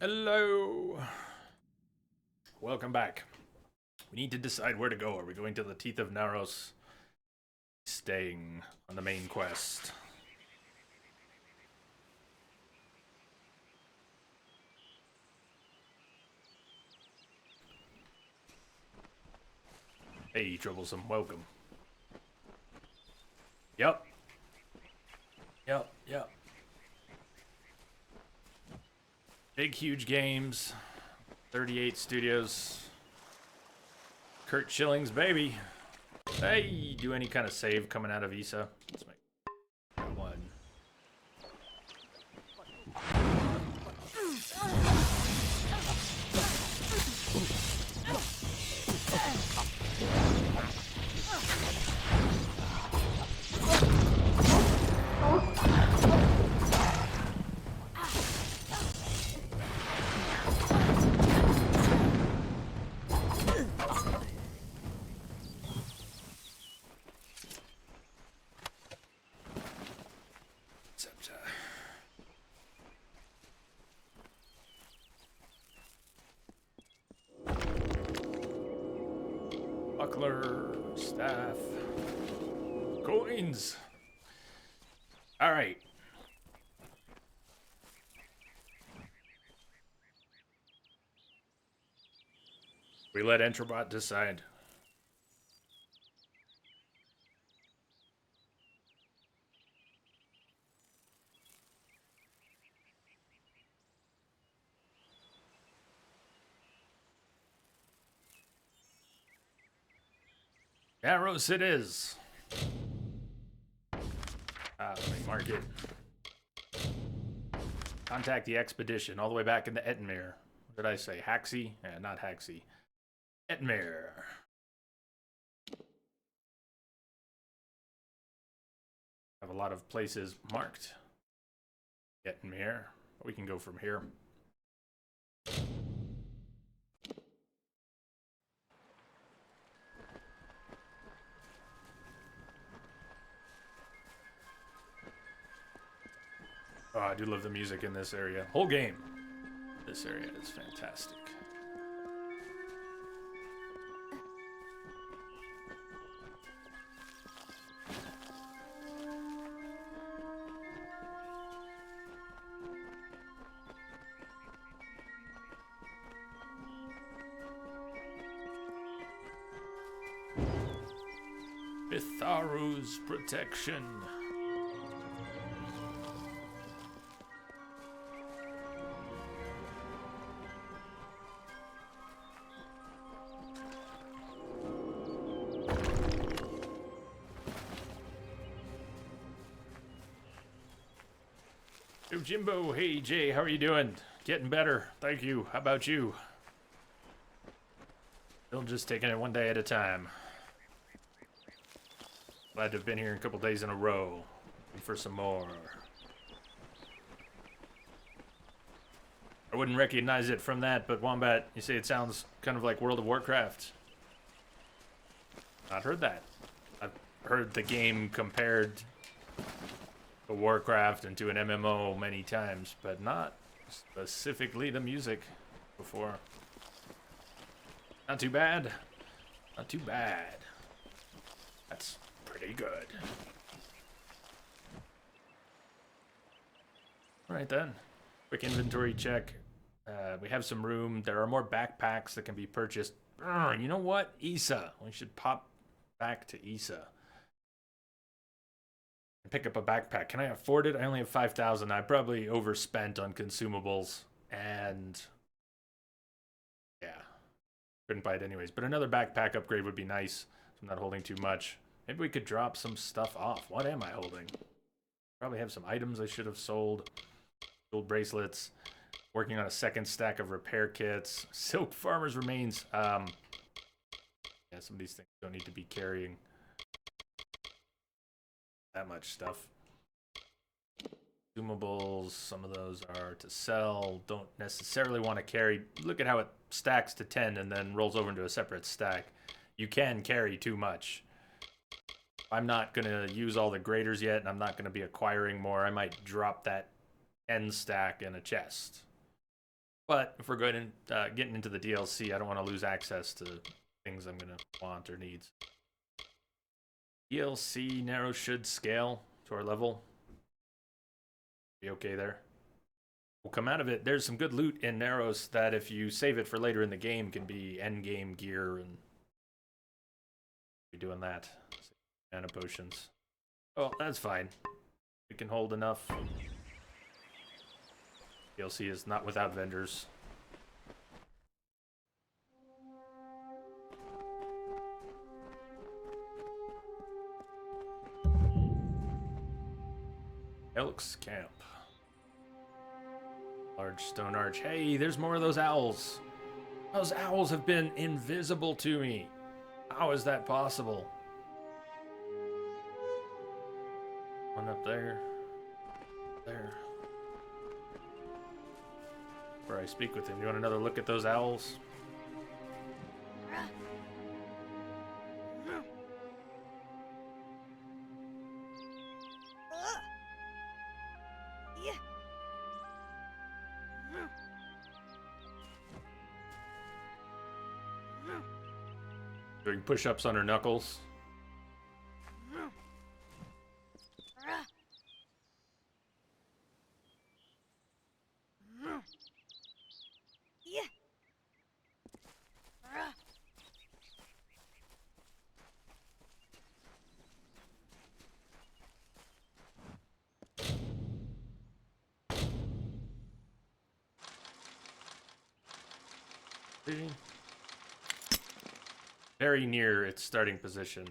Hello. Welcome back. We need to decide where to go. Are we going to the Teeth of Naros? Staying on the main quest. Hey, Troublesome. Welcome. Yep. Yep. Big, huge games. 38 studios. Kurt Schilling's baby. Hey, do any kind of save coming out of Isa? Let's make one. Buckler, staff, coins. All right. We let Entrobot decide. Arrows it is. Let me mark it. Contact the expedition all the way back into Ettenmere. What did I say? Haxie? Yeah, not Haxie. Ettenmere. Have a lot of places marked. Ettenmere. We can go from here. Oh, I do love the music in this area. Whole game. This area is fantastic. Pitharu's protection. Yo, Jimbo. Hey, Jay. How are you doing? Getting better. Thank you. How about you? Still just taking it one day at a time. Glad to have been here a couple days in a row. Looking for some more. I wouldn't recognize it from that, but Wombat, you say it sounds kind of like World of Warcraft. Not heard that. I've heard the game compared to Warcraft and to an MMO many times, but not specifically the music before. Not too bad. Not too bad. That's pretty good. Alright then. Quick inventory check. We have some room. There are more backpacks that can be purchased. You know what? Isa. We should pop back to Isa. And pick up a backpack. Can I afford it? I only have 5,000. I probably overspent on consumables. And yeah. Couldn't buy it anyways. But another backpack upgrade would be nice. So I'm not holding too much. Maybe we could drop some stuff off. What am I holding? Probably have some items I should have sold. Gold bracelets. Working on a second stack of repair kits. Silk Farmer's Remains. Yeah, some of these things don't need to be carrying that much stuff. Consumables, some of those are to sell. Don't necessarily want to carry. Look at how it stacks to 10 and then rolls over into a separate stack. You can carry too much. I'm not going to use all the graders yet, and I'm not going to be acquiring more. I might drop that 10 stack in a chest. But if we're going to getting into the DLC, I don't want to lose access to things I'm gonna want or need. DLC narrow should scale to our level. Be okay there. We'll come out of it. There's some good loot in Narrows that if you save it for later in the game can be end game gear and be doing that. Mana potions. Oh, that's fine. We can hold enough. DLC is not without vendors. Elk's Camp. Large stone arch. Hey, there's more of those owls. Those owls have been invisible to me. How is that possible? One up there. There. Where I speak with him. You want another look at those owls? Doing push-ups on her knuckles. Very near its starting position.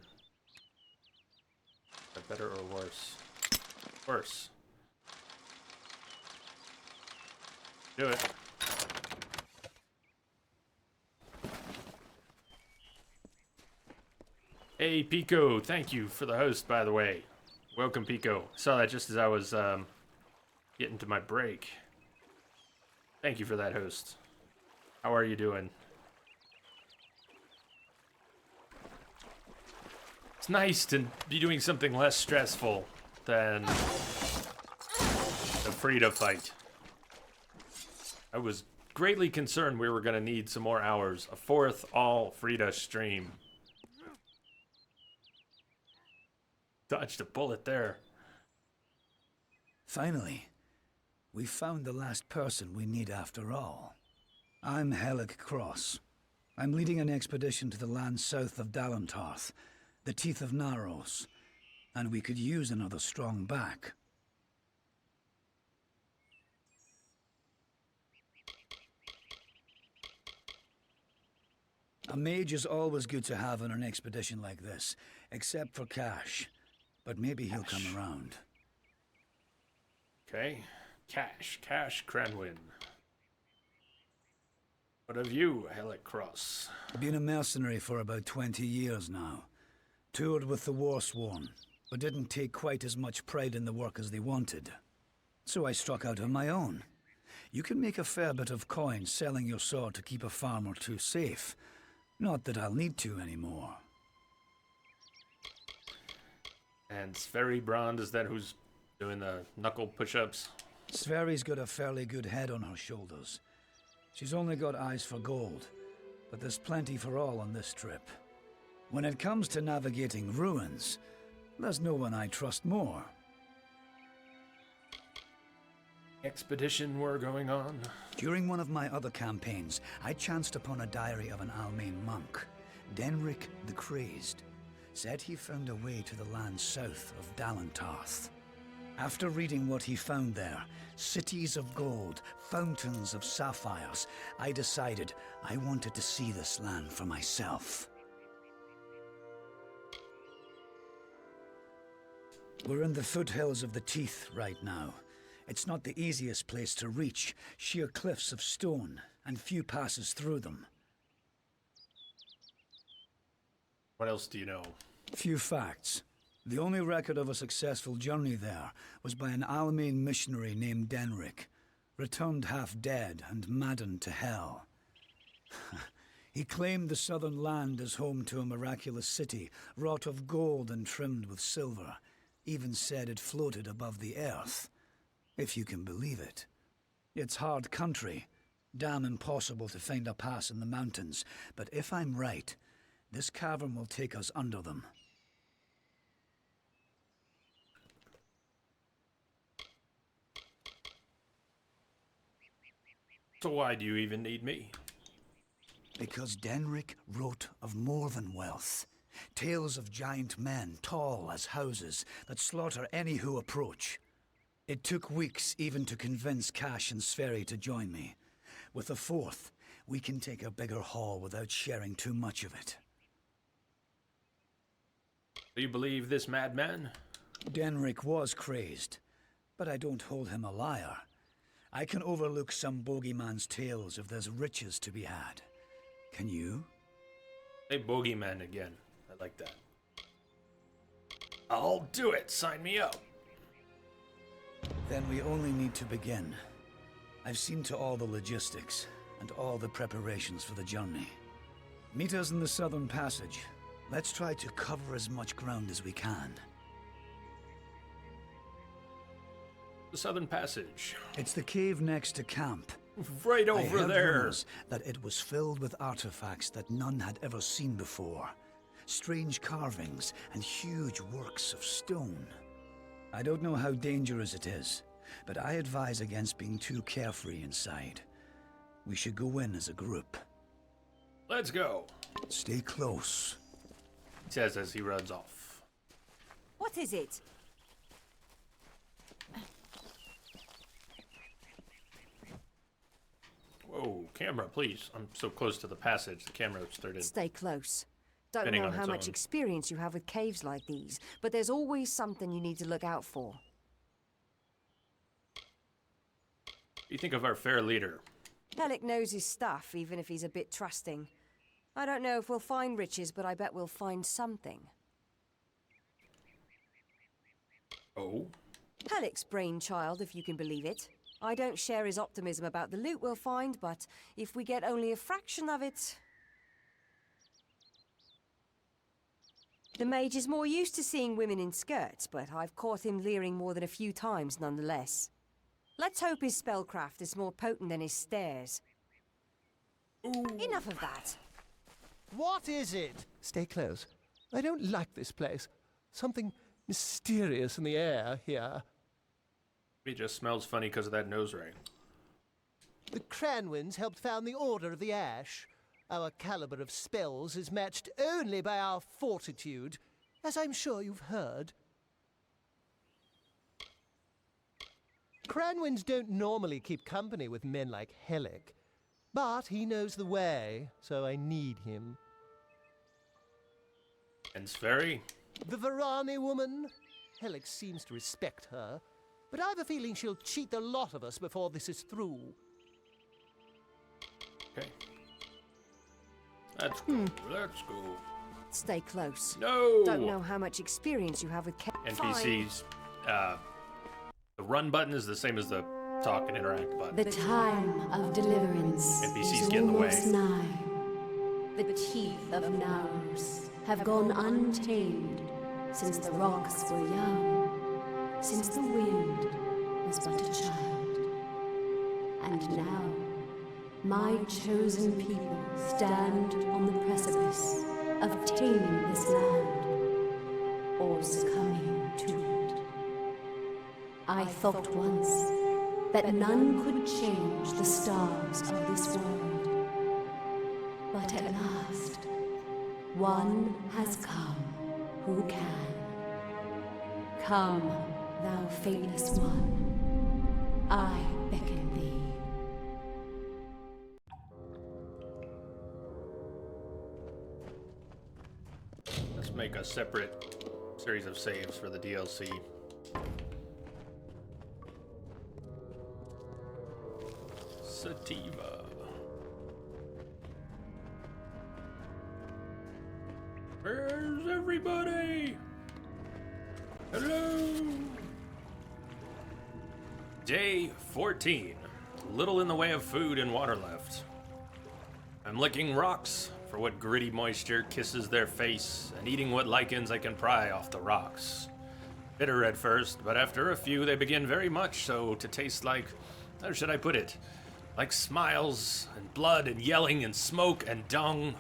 Better or worse? Worse. Do it. Hey, Pico. Thank you for the host, by the way. Welcome, Pico. Saw that just as I was getting to my break. Thank you for that, host. How are you doing? It's nice to be doing something less stressful than the Frida fight. I was greatly concerned we were going to need some more hours. A fourth all Frida stream. Dodged a bullet there. Finally, we found the last person we need after all. I'm Helic Cross. I'm leading an expedition to the land south of Dalantarth, the Teeth of Narrows, and we could use another strong back. A mage is always good to have on an expedition like this, except for Cash. But maybe he'll come around. Okay. Cash Cranwin. What of you, Helic Cross? Been a mercenary for about 20 years now. Toured with the Warsworn, but didn't take quite as much pride in the work as they wanted. So I struck out on my own. You can make a fair bit of coin selling your sword to keep a farm or two safe. Not that I'll need to anymore. And Sverri is that who's doing the knuckle push-ups? Sverri's got a fairly good head on her shoulders. She's only got eyes for gold, but there's plenty for all on this trip. When it comes to navigating ruins, there's no one I trust more. Expedition we're going on. During one of my other campaigns, I chanced upon a diary of an Almain monk, Denric the Crazed. Said he found a way to the land south of Dalantarth. After reading what he found there, cities of gold, fountains of sapphires, I decided I wanted to see this land for myself. We're in the foothills of the Teeth right now. It's not the easiest place to reach, sheer cliffs of stone, and few passes through them. What else do you know? Few facts. The only record of a successful journey there was by an Almain missionary named Denric, returned half dead and maddened to hell. He claimed the southern land as home to a miraculous city, wrought of gold and trimmed with silver. Even said it floated above the earth, if you can believe it. It's hard country, Damn impossible to find a pass in the mountains, but if I'm right, this cavern will take us under them. So why do you even need me? Because Denric wrote of more than wealth. Tales of giant men, tall as houses, that slaughter any who approach. It took weeks even to convince Cash and Sverri to join me. With a fourth, we can take a bigger haul without sharing too much of it. Do you believe this madman? Denric was crazed, but I don't hold him a liar. I can overlook some bogeyman's tales if there's riches to be had. Can you? Hey, bogeyman again. I like that. I'll do it. Sign me up. Then we only need to begin. I've seen to all the logistics and all the preparations for the journey. Meet us in the Southern Passage. Let's try to cover as much ground as we can. The Southern Passage. It's the cave next to camp. Right I over heard there. rumors that it was filled with artifacts that none had ever seen before. Strange carvings and huge works of stone. I don't know how dangerous it is, but I advise against being too carefree inside. We should go in as a group. Let's go. Stay close. He says as he runs off. What is it? Whoa, camera, please. I'm so close to the passage. The camera started. Stay close. Don't Spinning know on how its much own. experience you have with caves like these, but there's always something you need to look out for. What do you think of our fair leader? Helic knows his stuff, even if he's a bit trusting. I don't know if we'll find riches, but I bet we'll find something. Oh? Helic's brainchild, if you can believe it. I don't share his optimism about the loot we'll find, but if we get only a fraction of it... The mage is more used to seeing women in skirts, but I've caught him leering more than a few times nonetheless. Let's hope his spellcraft is more potent than his stares. Ooh. Enough of that. What is it? Stay close. I don't like this place. Something mysterious in the air here. He just smells funny because of that nose ring. The Cranwins helped found the Order of the Ash. Our caliber of spells is matched only by our fortitude, as I'm sure you've heard. Cranwins don't normally keep company with men like Helic, but he knows the way, so I need him. And Sverri? The Varani woman? Helic seems to respect her, but I've a feeling she'll cheat the lot of us before this is through. Okay. Let's go. Let's go. Stay close. No! Don't know how much experience you have with NPCs. The run button is the same as the talk and interact button. The time of deliverance NPCs is get in the way. almost nigh. The teeth of Naurus have gone untamed since the rocks were young, since the wind was but a child. And now, my chosen people stand on the precipice of taming this land, or succumbing to it. I thought once that none could change the stars of this world. But at last, one has come who can. Come, thou fateless one, I beckon thee. Let's make a separate series of saves for the DLC. Sativa. Where's everybody? Hello. Day 14. Little in the way of food and water left. I'm licking rocks for what gritty moisture kisses their face, and eating what lichens I can pry off the rocks. Bitter at first, but after a few they begin very much so to taste like, how should I put it? Like smiles and blood and yelling and smoke and dung.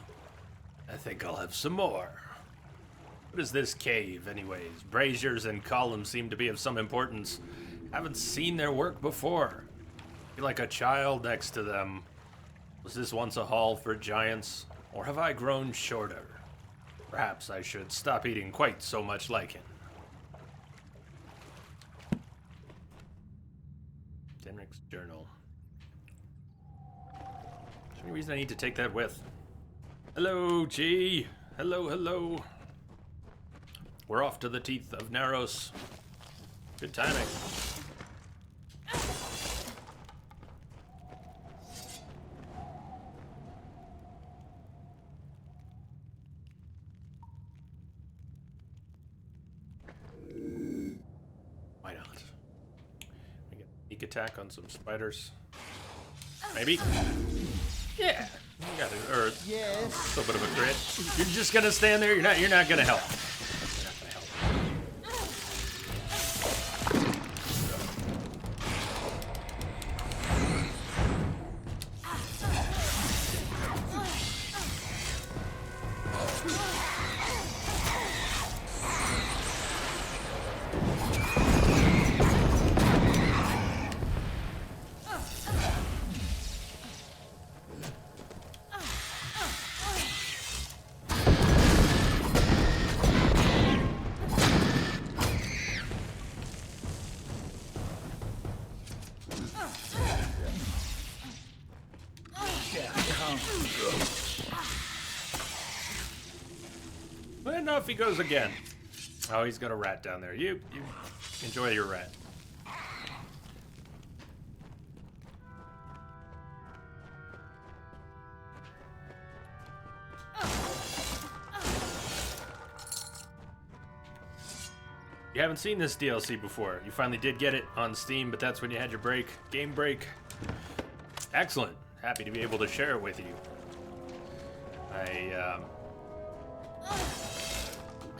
I think I'll have some more. What is this cave, anyways? Braziers and columns seem to be of some importance. Haven't seen their work before. Feel like a child next to them. Was this once a hall for giants? Or have I grown shorter? Perhaps I should stop eating quite so much lichen. Denrick's journal. Is there any reason I need to take that with? Hello, G. Hello, hello. We're off to the teeth of Naros. Good timing. Why not? We get sneak attack on some spiders. Maybe. Yeah. You got it. Or Yes. a little bit of a crit. You're just gonna stand there. You're not gonna help. And off he goes again. Oh, he's got a rat down there. You enjoy your rat. You haven't seen this DLC before. You finally did get it on Steam, but that's when you had your break. Game break. Excellent. Happy to be able to share it with you. I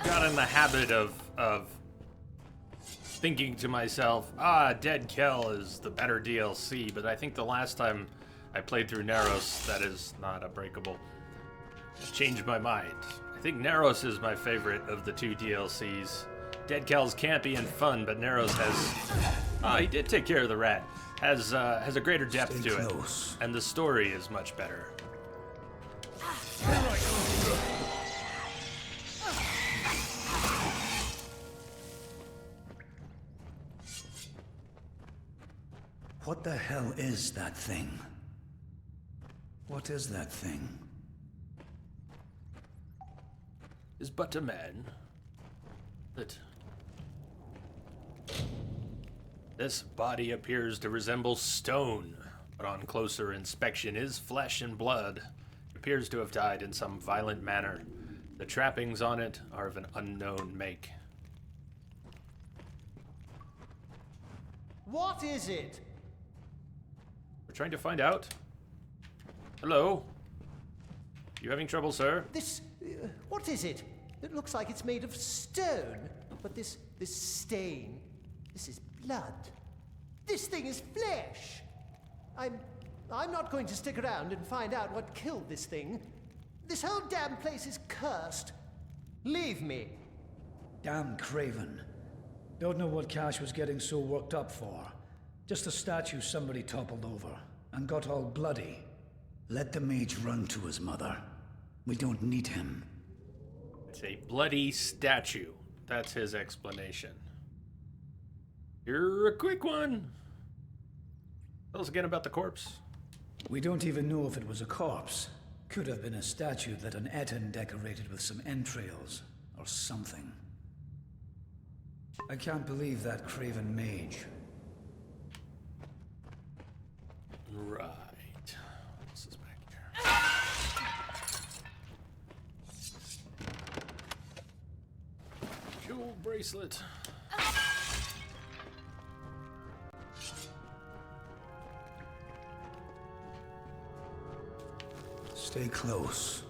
got in the habit of thinking to myself, Dead Kell is the better DLC, but I think the last time I played through Naros, that is not a breakable. I changed my mind. I think Naros is my favorite of the two DLCs. Dead Kell's campy and fun, but Naros has... he did take care of the rat. Has a greater depth Stay to close. it, and the story is much better. What the hell is that thing? What is that thing? Is but a man that... This body appears to resemble stone, but on closer inspection is flesh and blood. It appears to have died in some violent manner. The trappings on it are of an unknown make. What is it? We're trying to find out. Hello? You having trouble, sir? This... what is it? It looks like it's made of stone. But this stain... this is blood. This thing is flesh. I'm not going to stick around and find out what killed this thing. This whole damn place is cursed. Leave me. Damn Craven. Don't know what Cash was getting so worked up for. Just a statue somebody toppled over and got all bloody. Let the mage run to his mother. We don't need him. It's a bloody statue. That's his explanation. You're a quick one. Tell us again about the corpse. We don't even know if it was a corpse. Could have been a statue that an Etten decorated with some entrails or something. I can't believe that Craven mage. Right. What else is back here? Jewel bracelet. Stay close.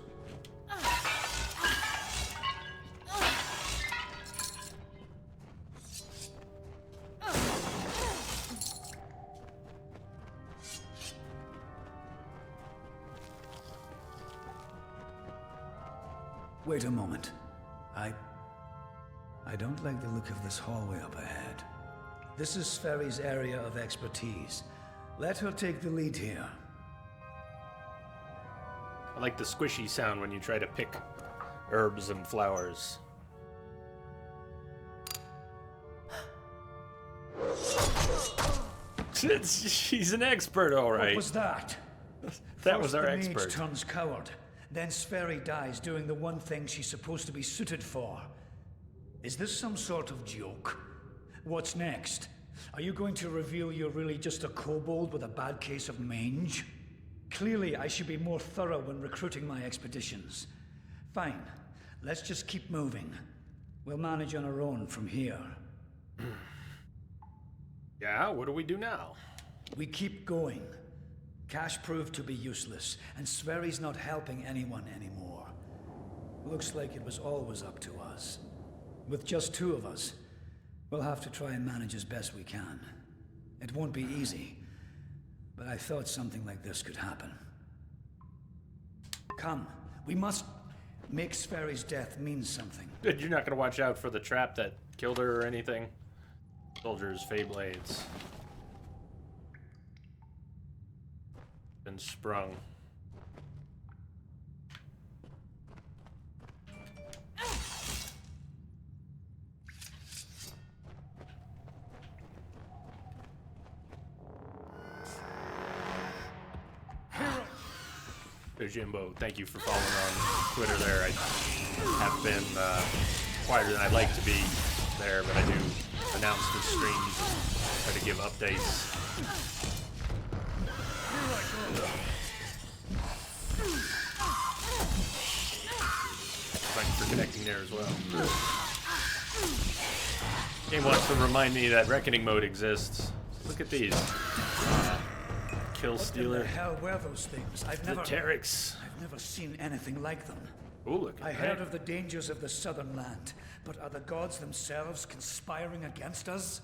Wait a moment. I don't like the look of this hallway up ahead. This is Sferry's area of expertise. Let her take the lead here. I like the squishy sound when you try to pick herbs and flowers. She's an expert, all right. What was that? That was our the expert. Mage turns coward. Then Sferry dies doing the one thing she's supposed to be suited for. Is this some sort of joke? What's next? Are you going to reveal you're really just a kobold with a bad case of mange? Clearly, I should be more thorough when recruiting my expeditions. Fine. Let's just keep moving. We'll manage on our own from here. Yeah, what do we do now? We keep going. Cash proved to be useless, and Sverry's not helping anyone anymore. Looks like it was always up to us. With just two of us, we'll have to try and manage as best we can. It won't be easy, but I thought something like this could happen. Come, we must make Sverry's death mean something. Good, you're not gonna watch out for the trap that killed her or anything? Soldiers, Feyblades. Been sprung. Jimbo, thank you for following on Twitter there. I have been quieter than I'd like to be there, but I do announce the streams and try to give updates. Thank you for connecting there as well. Game wants to remind me that Reckoning mode exists. Look at these. Kill Stealer. What the hell were those things? I've The Teryx. never seen anything like them. Oh, look at I that. heard of the dangers of the southern land, but are the gods themselves conspiring against us?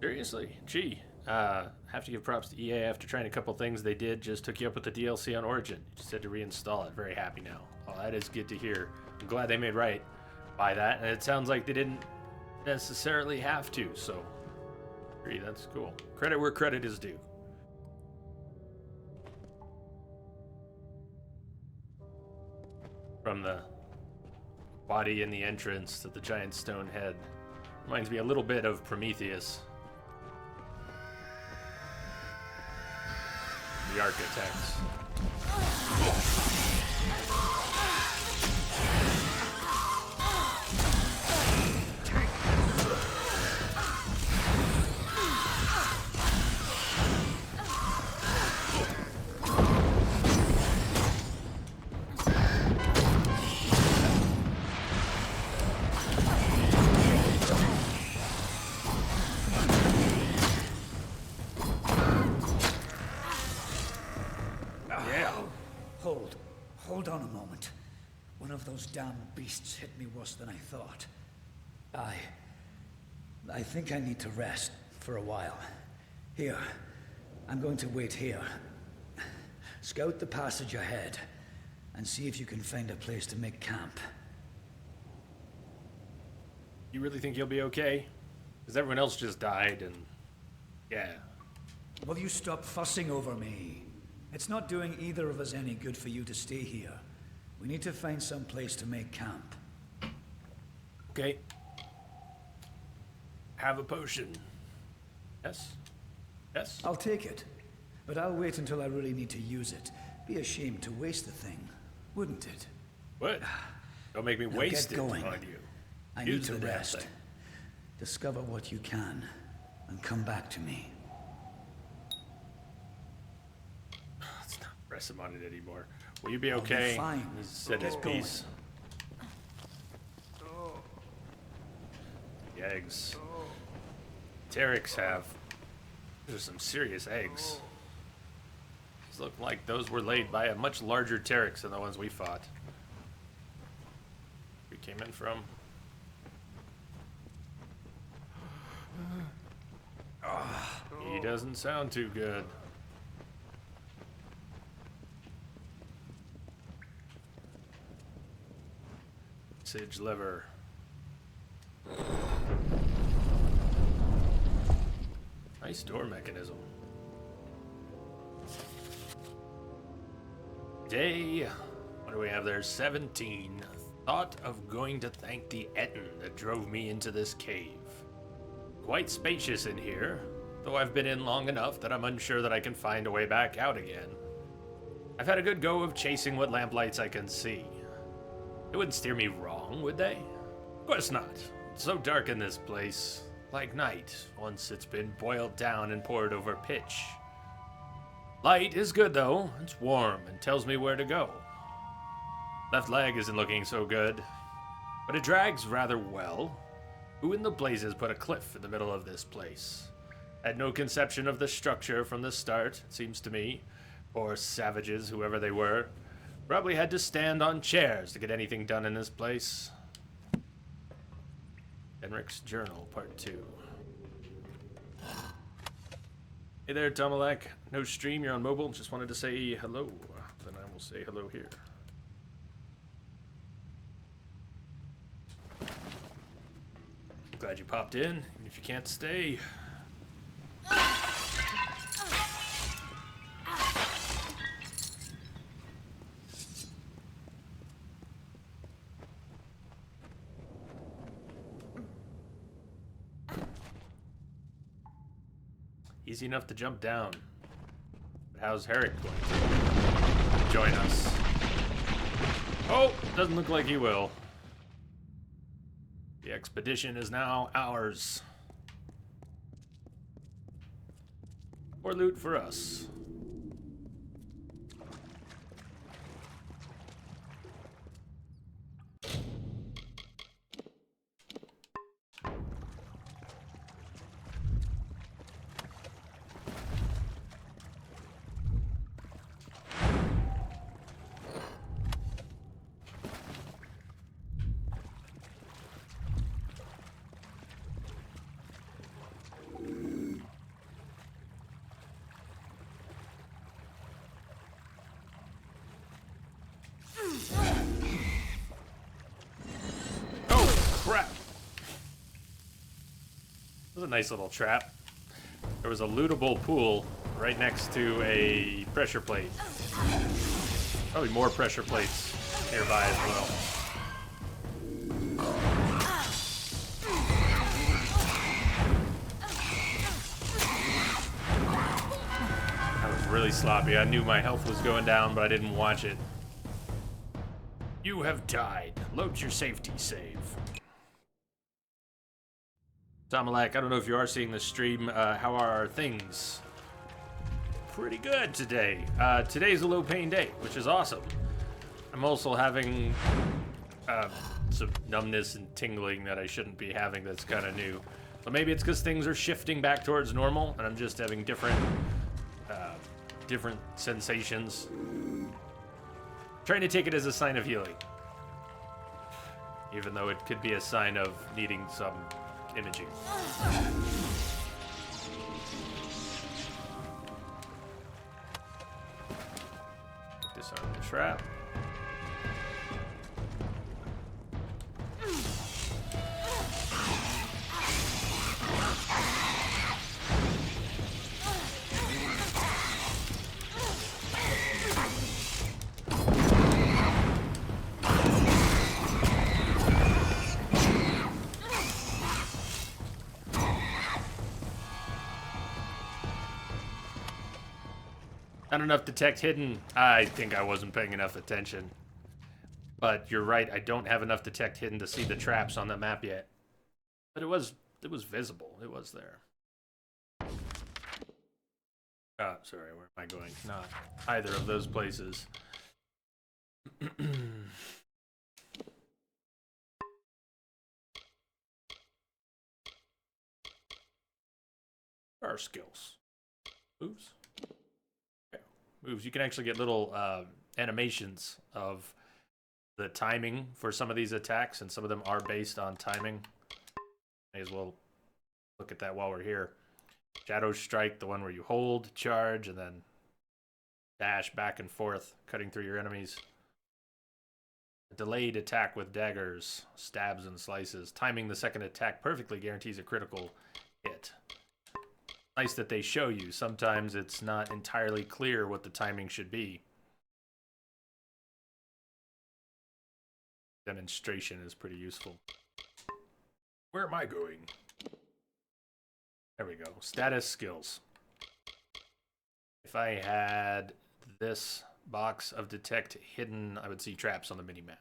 Seriously? Gee. Have to give props to EA after trying a couple things they did. Just took you up with the DLC on Origin. You just had to reinstall it. Very happy now. Well, that is good to hear. I'm glad they made right by that. And it sounds like they didn't necessarily have to, so agree, that's cool. Credit where credit is due. From the body in the entrance to the giant stone head. Reminds me a little bit of Prometheus. The architects. Hold on a moment. One of those damn beasts hit me worse than I thought. I think I need to rest for a while. Here, I'm going to wait here. Scout the passage ahead, and see if you can find a place to make camp. You really think you'll be okay? Because everyone else just died and... yeah. Will you stop fussing over me? It's not doing either of us any good for you to stay here. We need to find some place to make camp. Okay. Have a potion. Yes? Yes? I'll take it, but I'll wait until I really need to use it. Be ashamed to waste the thing, wouldn't it? What? Don't make me Now waste get it going. on you. I Use need to the damn rest. thing. Discover what you can, and come back to me. Let's not press him on it anymore. Will you be I'll be okay? fine. He said his Get going. piece. The eggs. Teryx have. Those are some serious eggs. These look like those were laid by a much larger Teryx than the ones we fought. We came in from. He doesn't sound too good. Passage lever. Nice door mechanism. Day, what do we have there? 17. Thought of going to thank the Etten that drove me into this cave. Quite spacious in here, though I've been in long enough that I'm unsure that I can find a way back out again. I've had a good go of chasing what lamplights I can see. They wouldn't steer me wrong, would they? Of course not. It's so dark in this place. Like night, once it's been boiled down and poured over pitch. Light is good, though. It's warm and tells me where to go. Left leg isn't looking so good, but it drags rather well. Who in the blazes put a cliff in the middle of this place? Had no conception of the structure from the start, it seems to me. Poor savages, whoever they were. Probably had to stand on chairs to get anything done in this place. Henrik's Journal, Part 2. Hey there, Tomalak. No stream, you're on mobile. Just wanted to say hello. Then I will say hello here. Glad you popped in, even if you can't stay. Easy enough to jump down. But how's Herrick going to join us? Oh, doesn't look like he will. The expedition is now ours. More loot for us. Crap. That was a nice little trap. There was a lootable pool right next to a pressure plate. Probably more pressure plates nearby as well. That was really sloppy. I knew my health was going down, but I didn't watch it. You have died. Load your safety save. Tomalak, I don't know if you are seeing the stream. How are our things? Pretty good today. Today's a low-pain day, which is awesome. I'm also having some numbness and tingling that I shouldn't be having that's kind of new. But maybe it's because things are shifting back towards normal, and I'm just having different sensations. Trying to take it as a sign of healing. Even though it could be a sign of needing some imaging. Disarm the trap. Not enough detect hidden. I think I wasn't paying enough attention. But you're right, I don't have enough detect hidden to see the traps on the map yet. But it was visible. It was there. Oh, sorry, where am I going? Not either of those places. Our skills. Moves. Moves. You can actually get little animations of the timing for some of these attacks, and some of them are based on timing. May as well look at that while we're here. Shadow Strike, the one where you hold, charge, and then dash back and forth, cutting through your enemies. A delayed attack with daggers, stabs and slices. Timing the second attack perfectly guarantees a critical hit. Nice that they show you. Sometimes it's not entirely clear what the timing should be. Demonstration is pretty useful. Where am I going? There we go. Status skills. If I had this box of detect hidden, I would see traps on the minimap.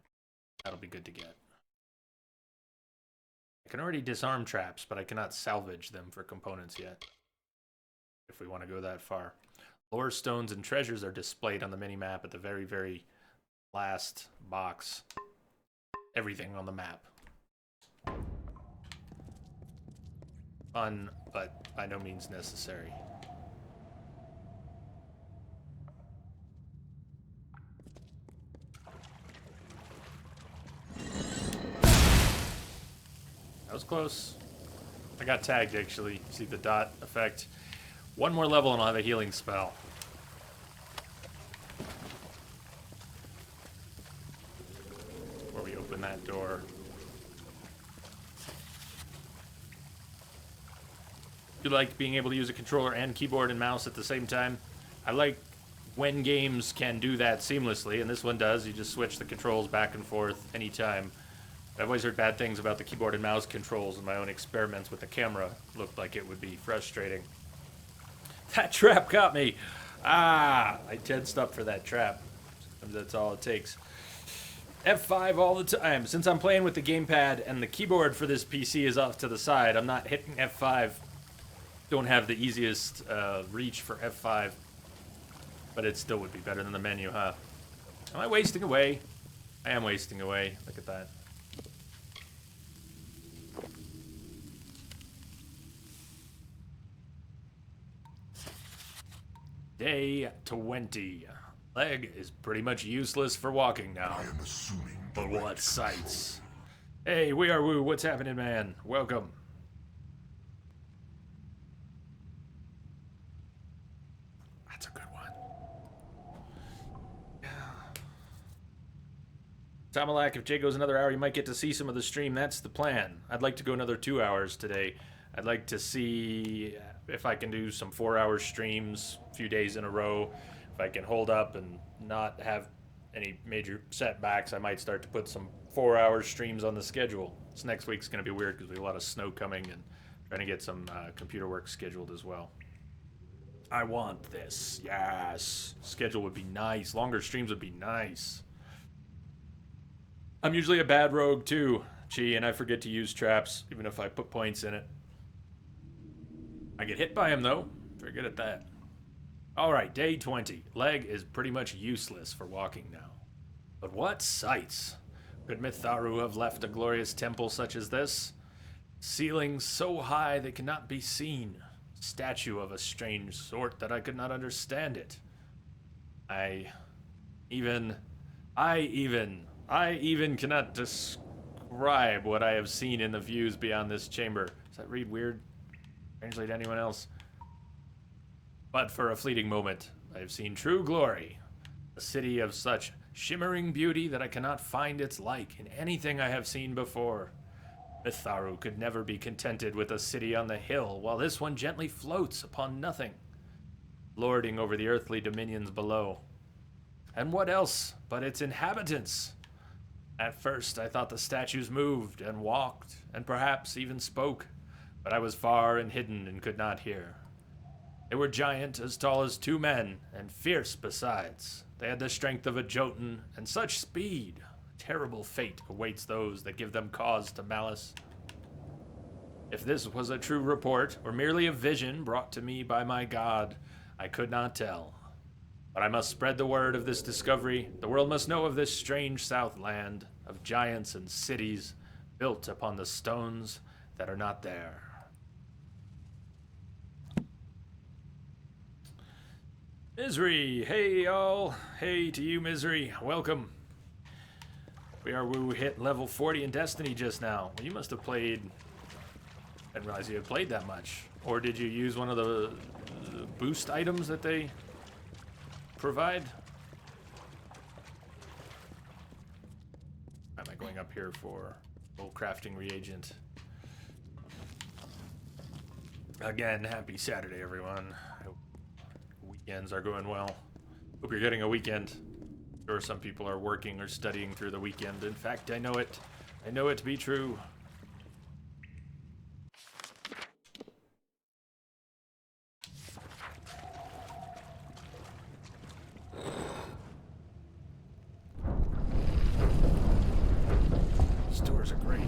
That'll be good to get. I can already disarm traps, but I cannot salvage them for components yet. If we want to go that far. Lore stones and treasures are displayed on the minimap at the very, very last box. Everything on the map. Fun, but by no means necessary. That was close. I got tagged, actually. See the dot effect. One more level and I'll have a healing spell. Before we open that door. You like being able to use a controller and keyboard and mouse at the same time? I like when games can do that seamlessly, and this one does. You just switch the controls back and forth anytime. I've always heard bad things about the keyboard and mouse controls, and my own experiments with the camera looked like it would be frustrating. That trap got me! Ah! I tensed up for that trap. Sometimes that's all it takes. F5 all the time. Since I'm playing with the gamepad and the keyboard for this PC is off to the side, I'm not hitting F5. Don't have the easiest reach for F5. But it still would be better than the menu, huh? Am I wasting away? I am wasting away. Look at that. Day 20. Leg is pretty much useless for walking now. I am assuming. But what sights? Hey, we are Woo. What's happening, man? Welcome. That's a good one. Tamalak, if Jay goes another hour, you might get to see some of the stream. That's the plan. I'd like to go another 2 hours today. I'd like to see if I can do some 4-hour streams a few days in a row. If I can hold up and not have any major setbacks, I might start to put some 4-hour streams on the schedule. This next week's going to be weird because we have a lot of snow coming and trying to get some computer work scheduled as well. I want this. Yes. Schedule would be nice. Longer streams would be nice. I'm usually a bad rogue too, Chi, and I forget to use traps even if I put points in it. I get hit by him though. Very good at that. Alright, day 20. Leg is pretty much useless for walking now. But what sights! Could Mitharu have left a glorious temple such as this? Ceilings so high they cannot be seen. Statue of a strange sort that I could not understand it. I even cannot describe what I have seen in the views beyond this chamber. Does that read weird? Strangely to anyone else? But for a fleeting moment, I have seen true glory. A city of such shimmering beauty that I cannot find its like in anything I have seen before. Mitharu could never be contented with a city on the hill, while this one gently floats upon nothing, lording over the earthly dominions below. And what else but its inhabitants? At first I thought the statues moved and walked, and perhaps even spoke, but I was far and hidden and could not hear. They were giant, as tall as 2 men, and fierce besides. They had the strength of a Jotun, and such speed. Terrible fate awaits those that give them cause to malice. If this was a true report, or merely a vision brought to me by my god, I could not tell. But I must spread the word of this discovery. The world must know of this strange south land, of giants and cities built upon the stones that are not there. Misery, hey y'all. Hey to you, Misery. Welcome. We are Woo hit level 40 in Destiny just now. Well, you must have played... I didn't realize you had played that much. Or did you use one of the boost items that they provide? Why am I going up here for full crafting reagent? Again, happy Saturday, everyone. I hope weekends are going well. Hope you're getting a weekend. I'm sure some people are working or studying through the weekend. In fact, I know it. I know it to be true. Stores are great.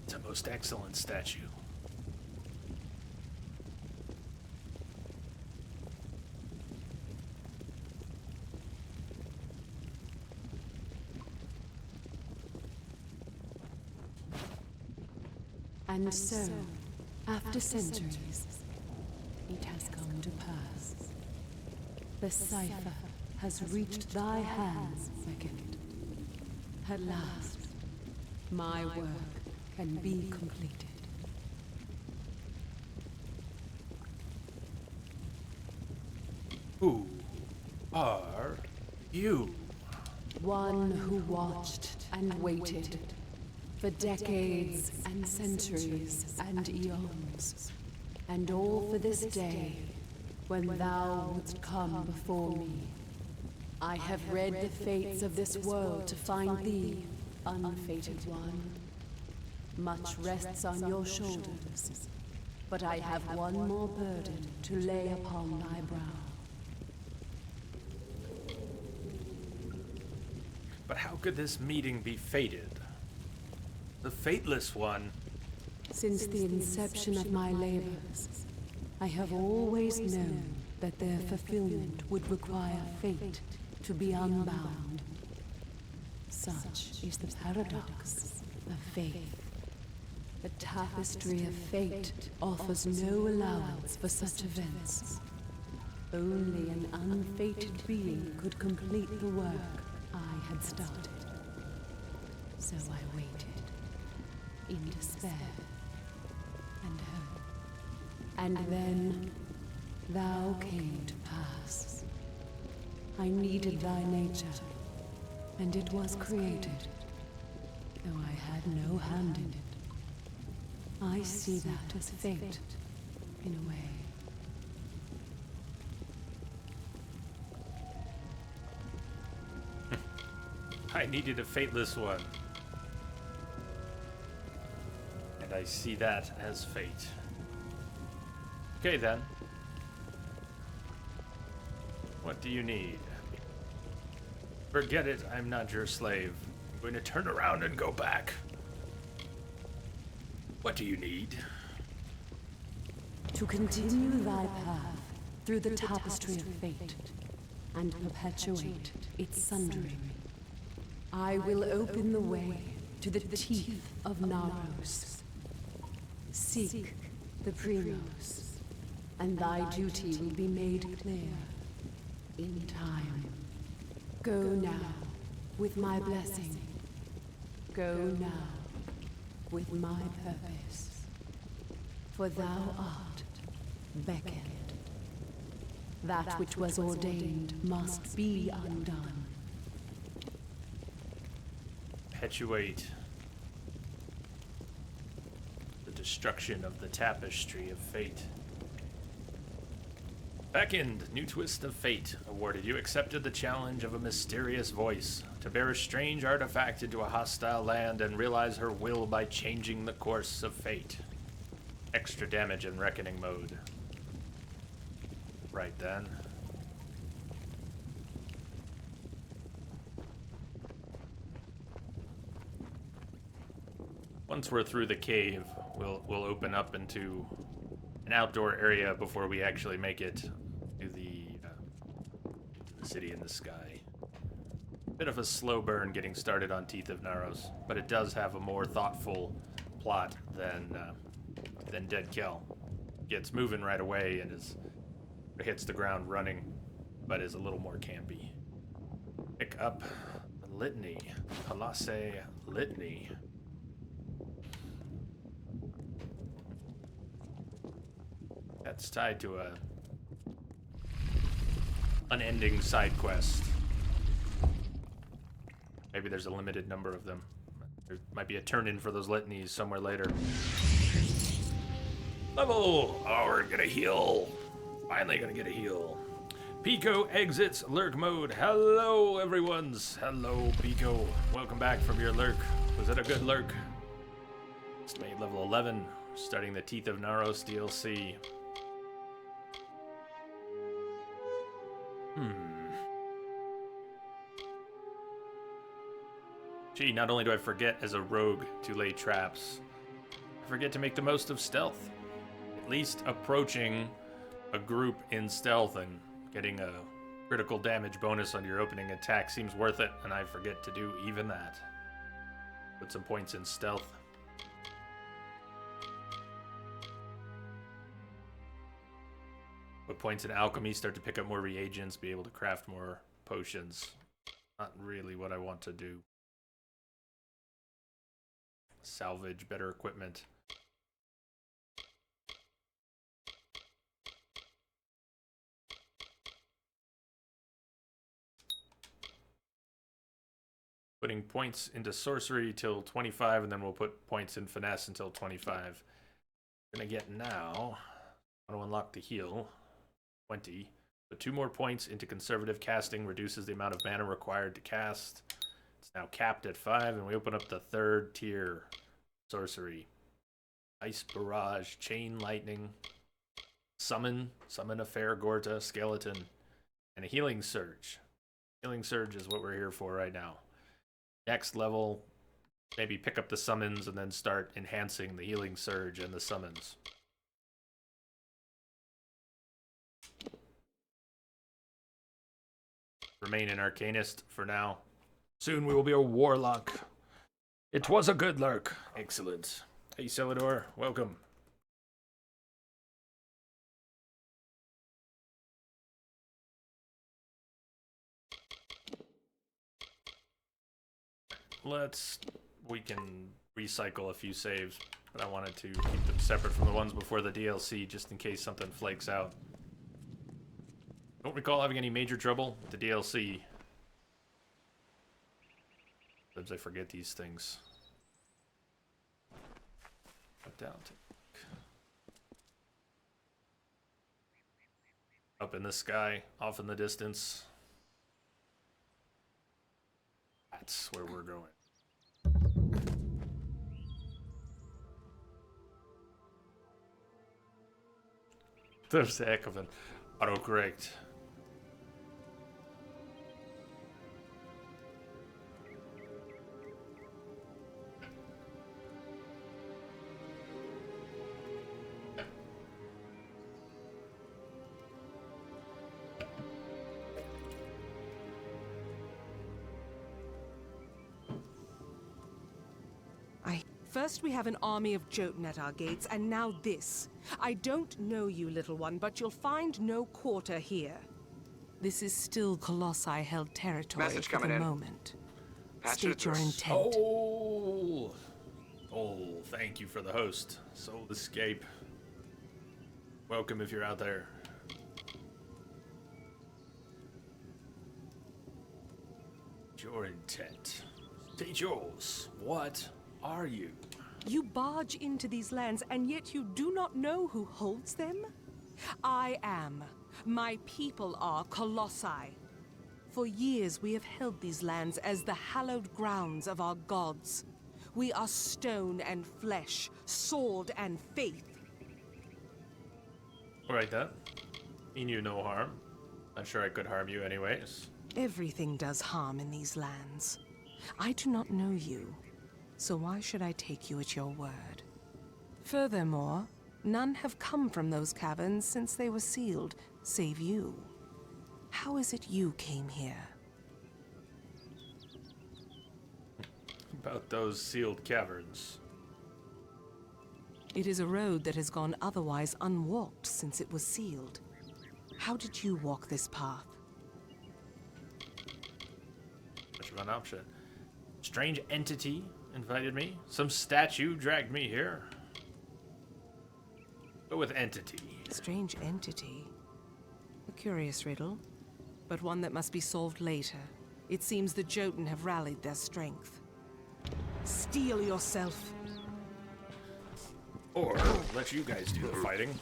It's a most excellent statue. And so, after centuries, it has come to pass. The cipher has reached thy hands, Beckett. At last, my work can be completed. Who are you? One who watched and waited for decades and centuries and eons, and all for this day when thou wouldst come before me. I have read the fates of this world to find thee, unfated one. Much rests on your shoulders, but I have one more burden to lay upon thy brow. But how could this meeting be fated? The fateless one. Since the inception of my labors, I have always known that their fulfillment would require fate to be unbound. Such is the paradox of faith. The tapestry of fate offers no allowance for such events. Only an unfated being could complete the work I had started. So I waited, in despair and hope. And then thou came to pass. I needed thy nature, and it was created, though I had no hand in it. I see that as fate, in a way. I needed a fateless one. And I see that as fate. Okay then. What do you need? Forget it, I'm not your slave. I'm going to turn around and go back. What do you need? To continue thy path through the tapestry of fate and perpetuate its sundering, I will open the way to the teeth of Naros. Seek the Primos, and thy duty will be made clear in time. Go now with my blessing. Go now with my purpose. For thou art beckoned. That which was ordained must be undone. Perpetuate the destruction of the tapestry of fate. Beckoned, new twist of fate awarded. You accepted the challenge of a mysterious voice to bear a strange artifact into a hostile land and realize her will by changing the course of fate. Extra damage in reckoning mode. Right then. once we're through the cave, we'll open up into an outdoor area before we actually make it to the city in the sky. Bit of a slow burn getting started on Teeth of Naros, but it does have a more thoughtful plot than Dead Kill. Gets moving right away and hits the ground running, but is a little more campy. Pick up the Litany, Colossae Litany. That's tied to a unending side quest. Maybe there's a limited number of them. There might be a turn-in for those litanies somewhere later. Level! Oh, we're gonna heal. Finally gonna get a heal. Pico exits lurk mode. Hello, everyone's. Hello, Pico. Welcome back from your lurk. Was it a good lurk? Just made level 11. Starting the Teeth of Naros DLC. Gee, not only do I forget as a rogue to lay traps, I forget to make the most of stealth. At least approaching a group in stealth and getting a critical damage bonus on your opening attack seems worth it, and I forget to do even that. Put some points in stealth. Put points in alchemy, start to pick up more reagents, be able to craft more potions. Not really what I want to do. Salvage better equipment. Putting points into sorcery till 25, and then we'll put points in finesse until 25. Gonna get now. I want to unlock the heal. 20. Put 2 more points into conservative casting, reduces the amount of mana required to cast. It's now capped at 5, and we open up the 3rd tier sorcery. Ice Barrage, Chain Lightning, Summon a Fair Gorta Skeleton, and a Healing Surge. Healing Surge is what we're here for right now. Next level, maybe pick up the summons and then start enhancing the Healing Surge and the summons. Remain an Arcanist for now. Soon we will be a Warlock. It was a good lurk. Excellent. Hey, Celador, welcome. We can recycle a few saves, but I wanted to keep them separate from the ones before the DLC, just in case something flakes out. Don't recall having any major trouble with the DLC. Sometimes I forget these things. Down. Up in the sky, off in the distance. That's where we're going. There's a heck of an autocorrect. First we have an army of Jotun at our gates, and now this. I don't know you, little one, but you'll find no quarter here. This is still Colossi-held territory Message for coming the in. moment. Patch State it your through. intent. Oh, thank you for the host. Soul Escape. Welcome if you're out there. Your intent. State yours. What are you? You barge into these lands, and yet you do not know who holds them? I am. My people are Colossi. For years we have held these lands as the hallowed grounds of our gods. We are stone and flesh, sword and faith. Alright then. Mean you no harm. Not sure I could harm you anyways. Everything does harm in these lands. I do not know you. So why should I take you at your word? Furthermore, none have come from those caverns since they were sealed, save you. How is it you came here? About those sealed caverns. It is a road that has gone otherwise unwalked since it was sealed. How did you walk this path? Much of an option. Strange entity invited me. Some statue dragged me here. Go with entity. Strange entity. A curious riddle, but one that must be solved later. It seems the Jotun have rallied their strength. Steel yourself. Or let you guys do the fighting.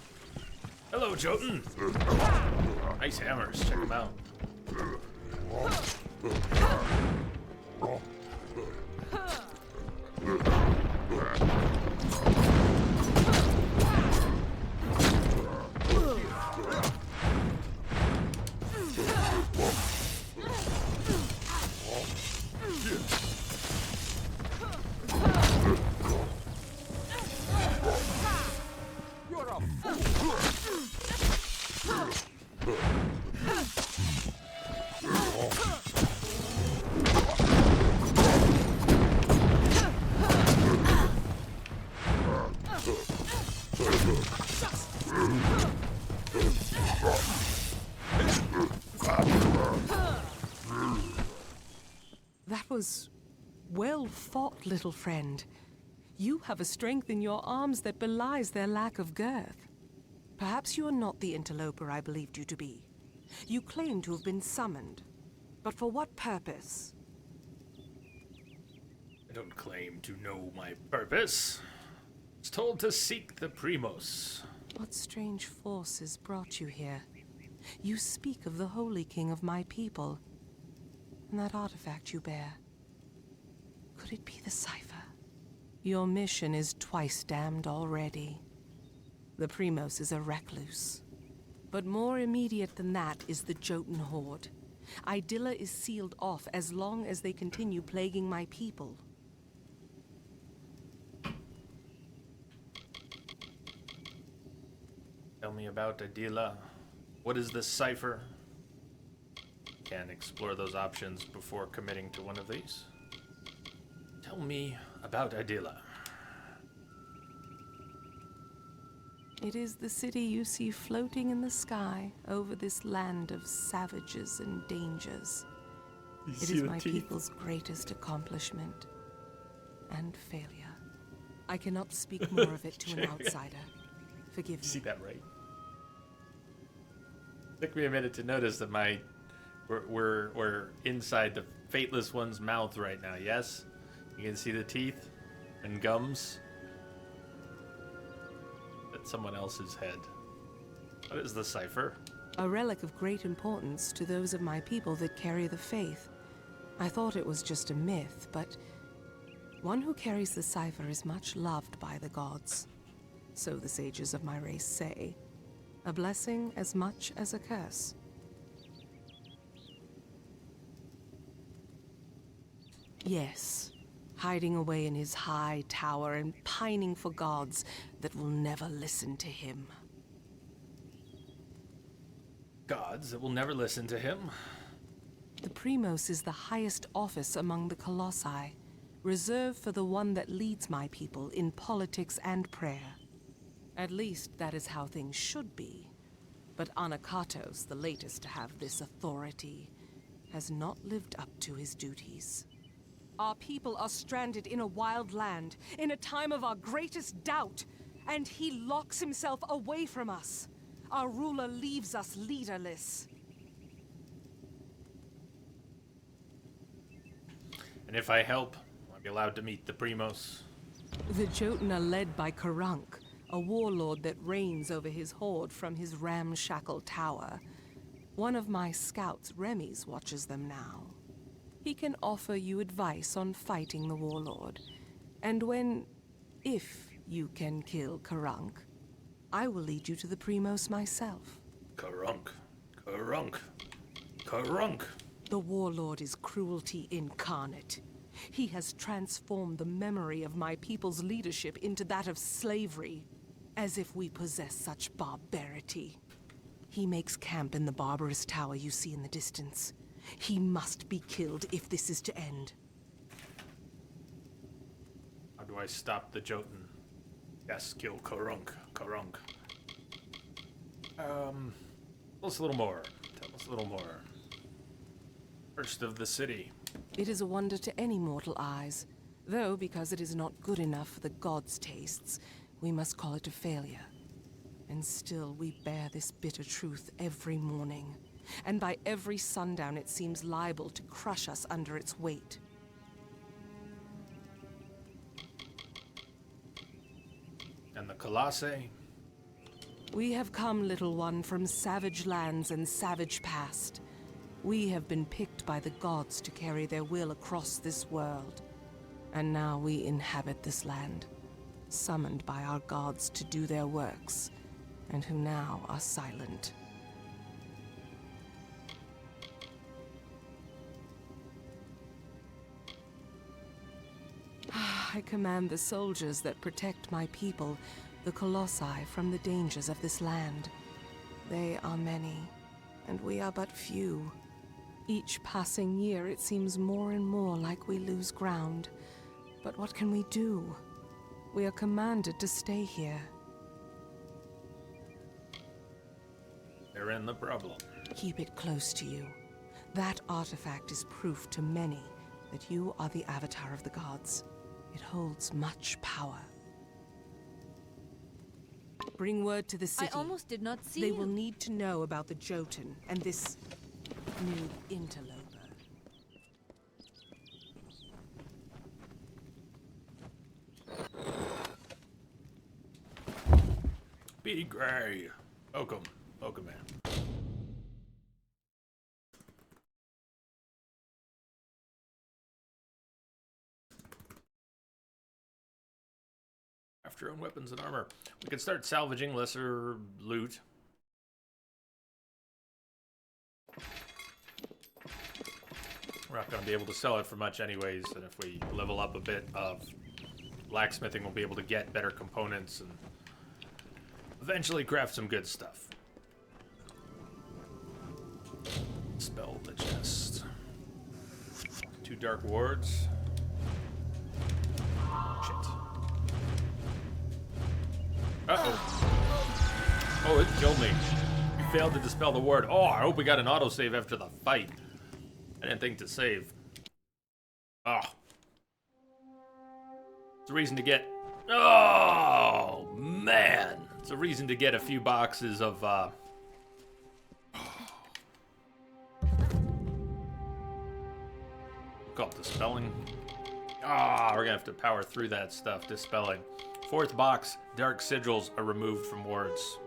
Hello, Jotun. Nice hammers. Check them out. That was well fought, little friend. You have a strength in your arms that belies their lack of girth. Perhaps you are not the interloper I believed you to be. You claim to have been summoned. But for what purpose? I don't claim to know my purpose. It's told to seek the Primos. What strange forces brought you here? You speak of the Holy King of my people, and that artifact you bear. Could it be the cipher? Your mission is twice damned already. The Primos is a recluse. But more immediate than that is the Jotun horde. Idilla is sealed off as long as they continue plaguing my people. Tell me about Adila. What is this cipher? Can explore those options before committing to one of these. Tell me about Adila. It is the city you see floating in the sky over this land of savages and dangers. It is my people's greatest accomplishment and failure. I cannot speak more of it to an outsider. Forgive me. See that right? Took me a minute to notice that we're inside the Fateless One's mouth right now. Yes, you can see the teeth and gums. That's someone else's head. What is the cipher? A relic of great importance to those of my people that carry the faith. I thought it was just a myth, but one who carries the cipher is much loved by the gods. So the sages of my race say. A blessing as much as a curse. Yes, hiding away in his high tower and pining for gods that will never listen to him. Gods that will never listen to him. The Primos is the highest office among the Colossi, reserved for the one that leads my people in politics and prayer. At least that is how things should be. But Anakatos, the latest to have this authority, has not lived up to his duties. Our people are stranded in a wild land, in a time of our greatest doubt, and he locks himself away from us. Our ruler leaves us leaderless. And if I help, I'll be allowed to meet the Primos. The Jotun are led by Karunk, a warlord that reigns over his horde from his ramshackle tower. One of my scouts, Remy's, watches them now. He can offer you advice on fighting the warlord. And if you can kill Karunk, I will lead you to the Primos myself. Karunk. Karunk. Karunk. The warlord is cruelty incarnate. He has transformed the memory of my people's leadership into that of slavery, as if we possess such barbarity. He makes camp in the barbarous tower you see in the distance. He must be killed if this is to end. How do I stop the Jotun? Yes, kill Korunk. Korunk. Tell us a little more. Tell us a little more. First of the city. It is a wonder to any mortal eyes, though because it is not good enough for the gods' tastes, we must call it a failure. And still we bear this bitter truth every morning, and by every sundown it seems liable to crush us under its weight. And the Colossae? We have come, little one, from savage lands and savage past. We have been picked by the gods to carry their will across this world. And now we inhabit this land, summoned by our gods to do their works, and who now are silent. I command the soldiers that protect my people, the Colossi, from the dangers of this land. They are many, and we are but few. Each passing year it seems more and more like we lose ground. But what can we do? We are commanded to stay here. Therein the problem. Keep it close to you. That artifact is proof to many that you are the avatar of the gods. It holds much power. Bring word to the city. I almost did not see They you. will need to know about the Jotun and this new interloper. B. Gray. Welcome. Welcome, man. After own weapons and armor. We can start salvaging lesser loot. We're not going to be able to sell it for much anyways, and if we level up a bit of blacksmithing, we'll be able to get better components and eventually craft some good stuff. Spell the chest. 2 dark wards. Shit. Uh-oh. Oh, it killed me. We failed to dispel the ward. Oh, I hope we got an autosave after the fight. I didn't think to save. Oh. It's a reason to get... Oh, man. It's a reason to get a few boxes of, call it dispelling. Ah, we're gonna have to power through that stuff. Dispelling. 4th box, dark sigils are removed from wards.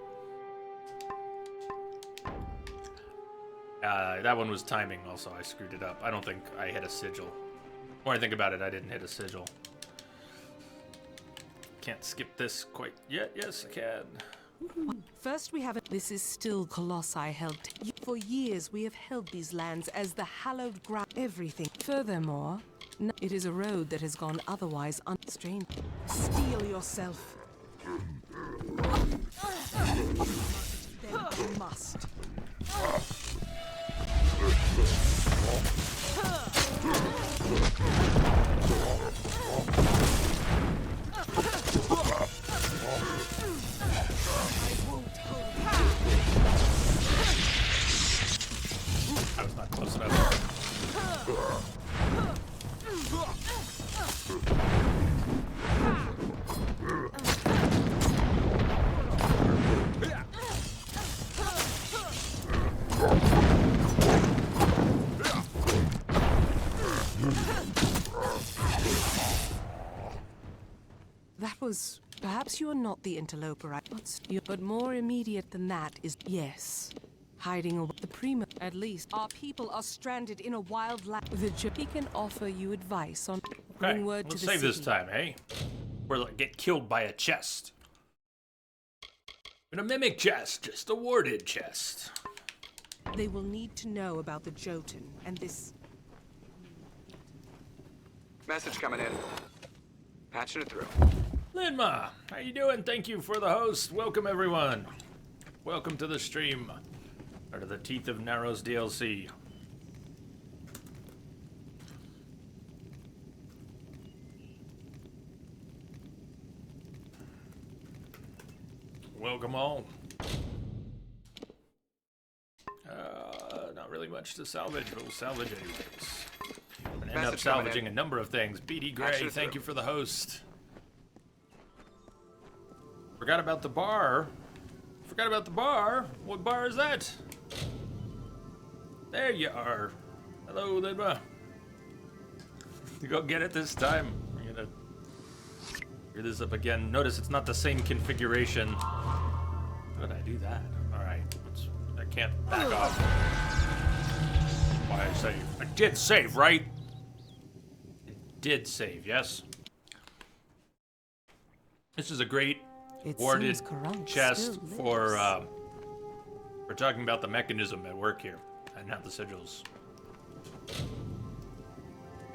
That one was timing also. I screwed it up. I don't think I hit a sigil. The more I think about it, I didn't hit a sigil. Can't skip this quite yet. Yes, I can. First we have it. This is still Colossi held. For years we have held these lands as the hallowed ground. Everything. Furthermore, it is a road that has gone otherwise unstrained. Steel yourself. Then you must. I was not close enough. That was... Perhaps you are not the interloper but more immediate than that is... Yes. Hiding away the prima... At least, our people are stranded in a wild land. He can offer you advice on... Okay, Bring word let's to the save city. this time, hey? We're like, get killed by a chest. And a mimic chest, just a warded chest. They will need to know about the Jotun and this... Message coming in. Patching it through. Linma, how you doing? Thank you for the host. Welcome, everyone. Welcome to the stream. Part of the Teeth of Narrows DLC. Welcome all. Not really much to salvage, but we'll salvage anyways. And end up salvaging a number of things. BD Gray, thank you for the host. Forgot about the bar. Forgot about the bar. What bar is that? There you are. Hello, Lidma. You go get it this time. I'm gonna figure this up again. Notice it's not the same configuration. How did I do that? Alright. I can't back off. Why I save? I did save, right? I did save, yes? This is a great warded chest for we're talking about the mechanism at work here and not the sigils.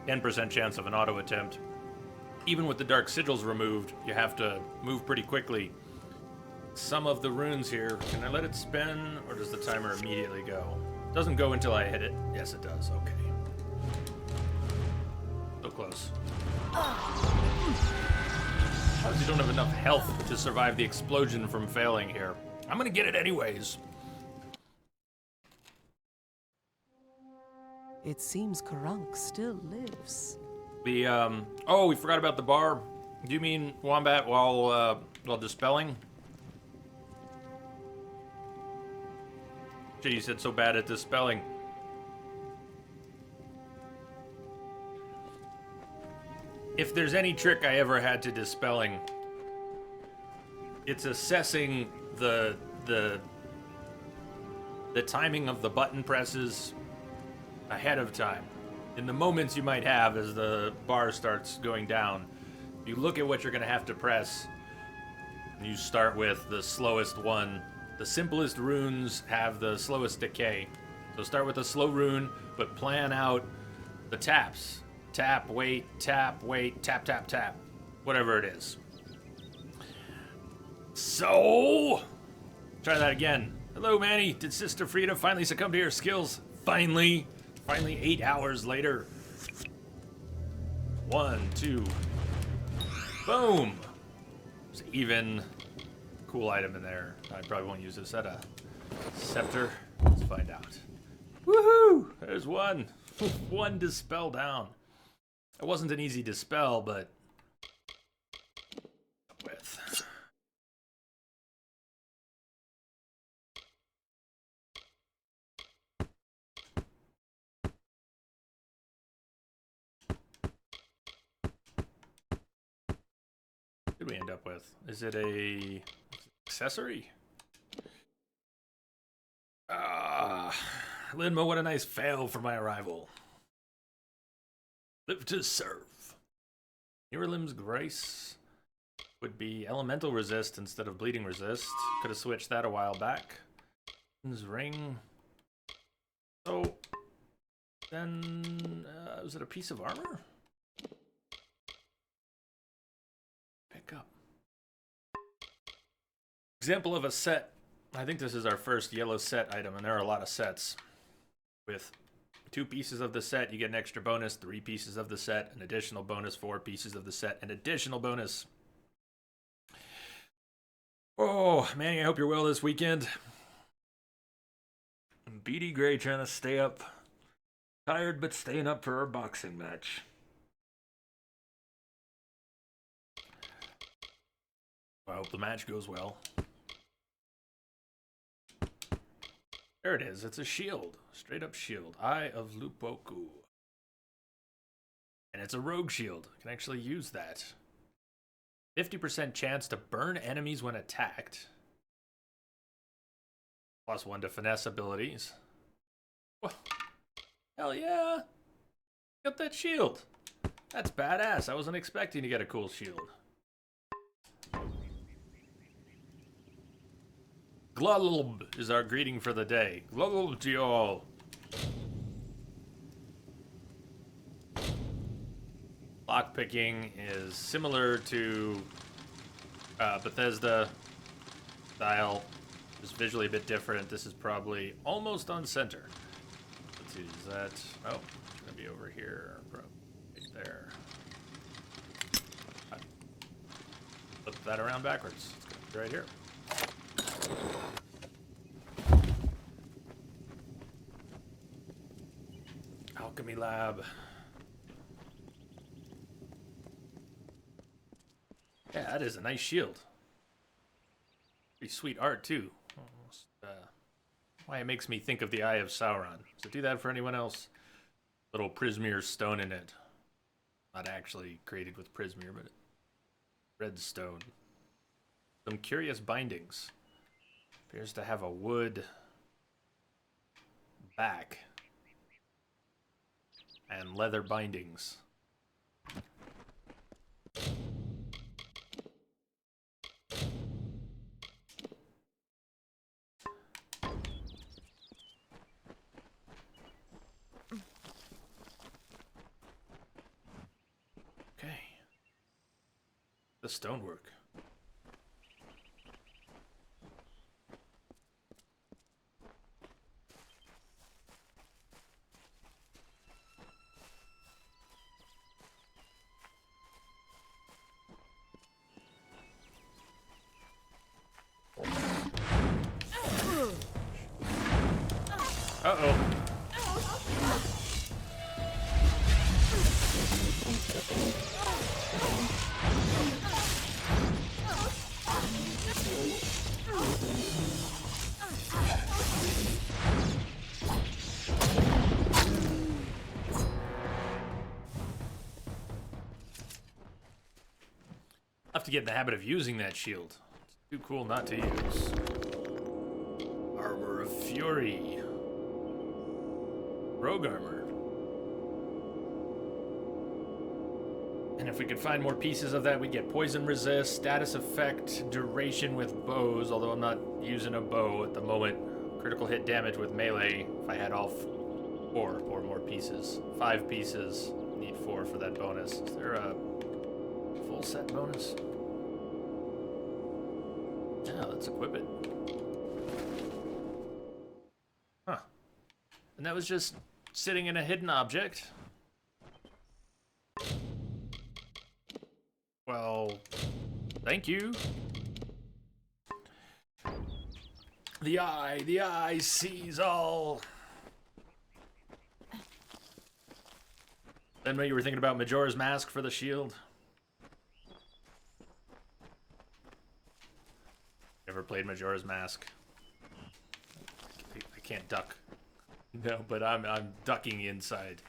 10% chance of an auto attempt. Even with the dark sigils removed, you have to move pretty quickly. Some of the runes here, can I let it spin or does the timer immediately go? Doesn't go until I hit it. Yes, it does. Okay. So close. You don't have enough health to survive the explosion from failing here. I'm gonna get it anyways. It seems Karunk still lives. The, oh, we forgot about the bar. Do you mean Wombat while dispelling? Gee, you said so bad at dispelling. If there's any trick I ever had to dispelling, it's assessing the timing of the button presses ahead of time. In the moments you might have as the bar starts going down, you look at what you're gonna have to press, and you start with the slowest one. The simplest runes have the slowest decay. So start with a slow rune, but plan out the taps. Tap, wait, tap, tap, tap. Whatever it is. So, try that again. Hello, Manny. Did Sister Frida finally succumb to your skills? Finally 8 hours later. 1, 2. Boom. There's even cool item in there. I probably won't use this at a scepter. Let's find out. Woohoo! There's one. One dispel down. It wasn't an easy dispel, but with. What did we end up with? Is it a accessory? Linma, what a nice fail for my arrival. Live to serve. Lim's Grace would be elemental resist instead of bleeding resist. Could have switched that a while back. His ring. So then, was it a piece of armor? Pick up. Example of a set. I think this is our first yellow set item, and there are a lot of sets. With 2 pieces of the set, you get an extra bonus. 3 pieces of the set, an additional bonus. 4 pieces of the set, an additional bonus. Oh, Manny, I hope you're well this weekend. BD Gray trying to stay up. Tired, but staying up for our boxing match. I hope the match goes well. There it is. It's a shield. Straight up shield. Eye of Lupoku. And it's a rogue shield. I can actually use that. 50% chance to burn enemies when attacked. +1 to finesse abilities. Whoa. Hell yeah. Got that shield. That's badass. I wasn't expecting to get a cool shield. Glulb is our greeting for the day. Glulb to you all. A lockpicking is similar to Bethesda style, just visually a bit different. This is probably almost on center. Let's see, is that... Oh, it's going to be over here, probably right there. Flip that around backwards. It's going to be right here. Alchemy lab. Yeah, that is a nice shield. Pretty sweet art, too. Almost, why it makes me think of the Eye of Sauron. Does it do that for anyone else? Little Prismeer stone in it. Not actually created with Prismeer, but red stone. Some curious bindings. Appears to have a wood back. And leather bindings. Okay. The stonework. Uh-oh. I'll have to get in the habit of using that shield. It's too cool not to use. Armor of Fury. Rogue armor. And if we could find more pieces of that, we get poison resist, status effect, duration with bows, although I'm not using a bow at the moment. Critical hit damage with melee if I had all four or more pieces. 5 pieces, need 4 for that bonus. Is there a full set bonus? Yeah, let's equip it. Huh. And that was just sitting in a hidden object. Well, thank you. The eye sees all. Then when you were thinking about Majora's Mask for the shield. Ever played Majora's Mask? I can't duck. No, but I'm ducking inside.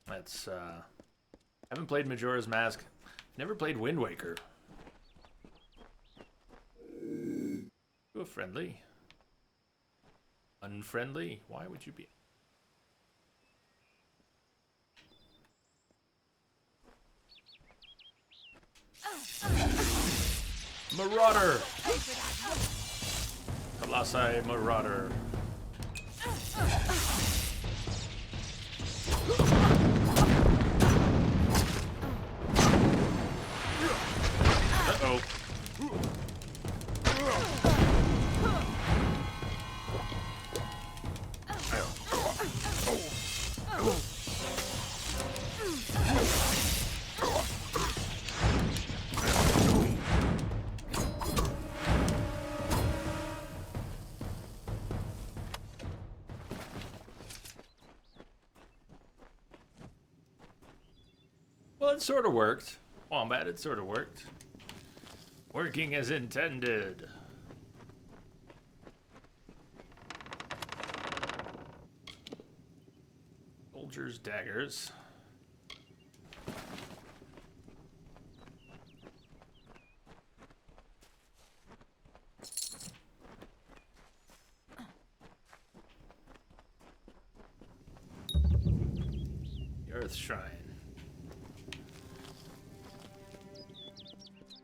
That's haven't played Majora's Mask. Never played Wind Waker. You a friendly? Unfriendly? Why would you be? Marauder! Colossi Marauder. Uh-oh. Well, it sort of worked. Wombat, it sort of worked. Working as intended. Soldiers' daggers. The Earth Shrine.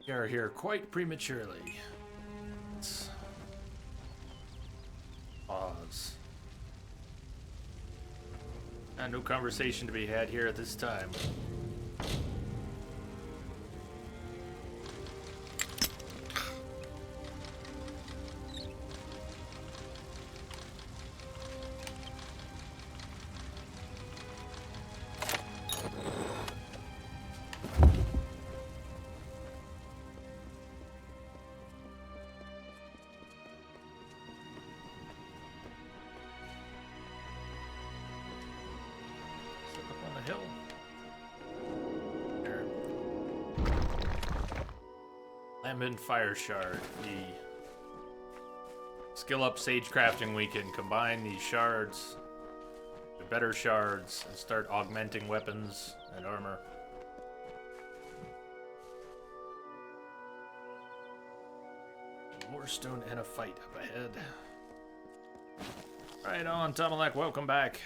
We are here quite prematurely. Let's pause. No conversation to be had here at this time. Hill. There. Lambent Fire Shard. The skill up sage crafting we can combine these shards to better shards and start augmenting weapons and armor. More stone and a fight up ahead. Right on, Tomalak, welcome back.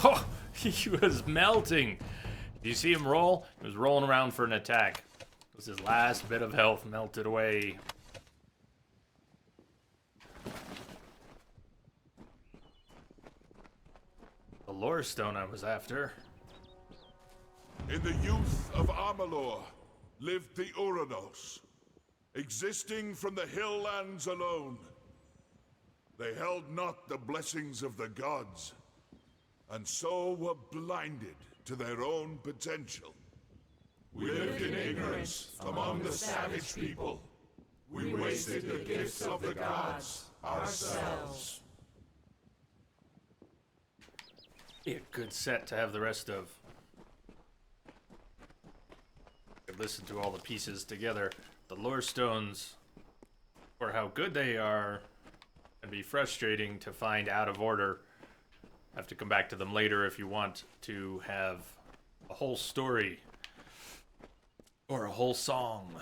Oh, he was melting. Did you see him roll? He was rolling around for an attack. It was his last bit of health melted away. The lore stone I was after. In the youth of Amalur lived the Uranos, existing from the hill lands alone. They held not the blessings of the gods, and so were blinded to their own potential. We lived in ignorance among the savage people. We wasted the gifts of the gods ourselves. Be a good set to have the rest of. Could listen to all the pieces together. The lore stones, for how good they are, can be frustrating to find out of order. Have to come back to them later if you want to have a whole story or a whole song.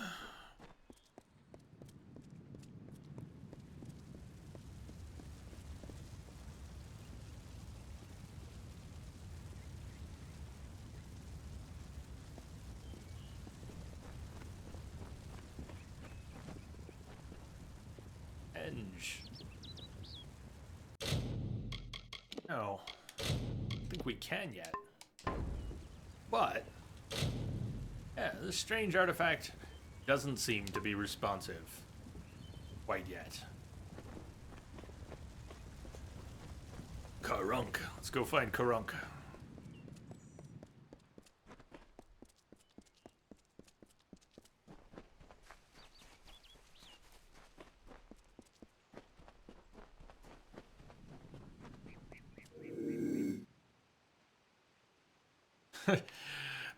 Enge. No, I don't think we can yet. But, yeah, this strange artifact doesn't seem to be responsive quite yet. Karunk. Let's go find Karunk.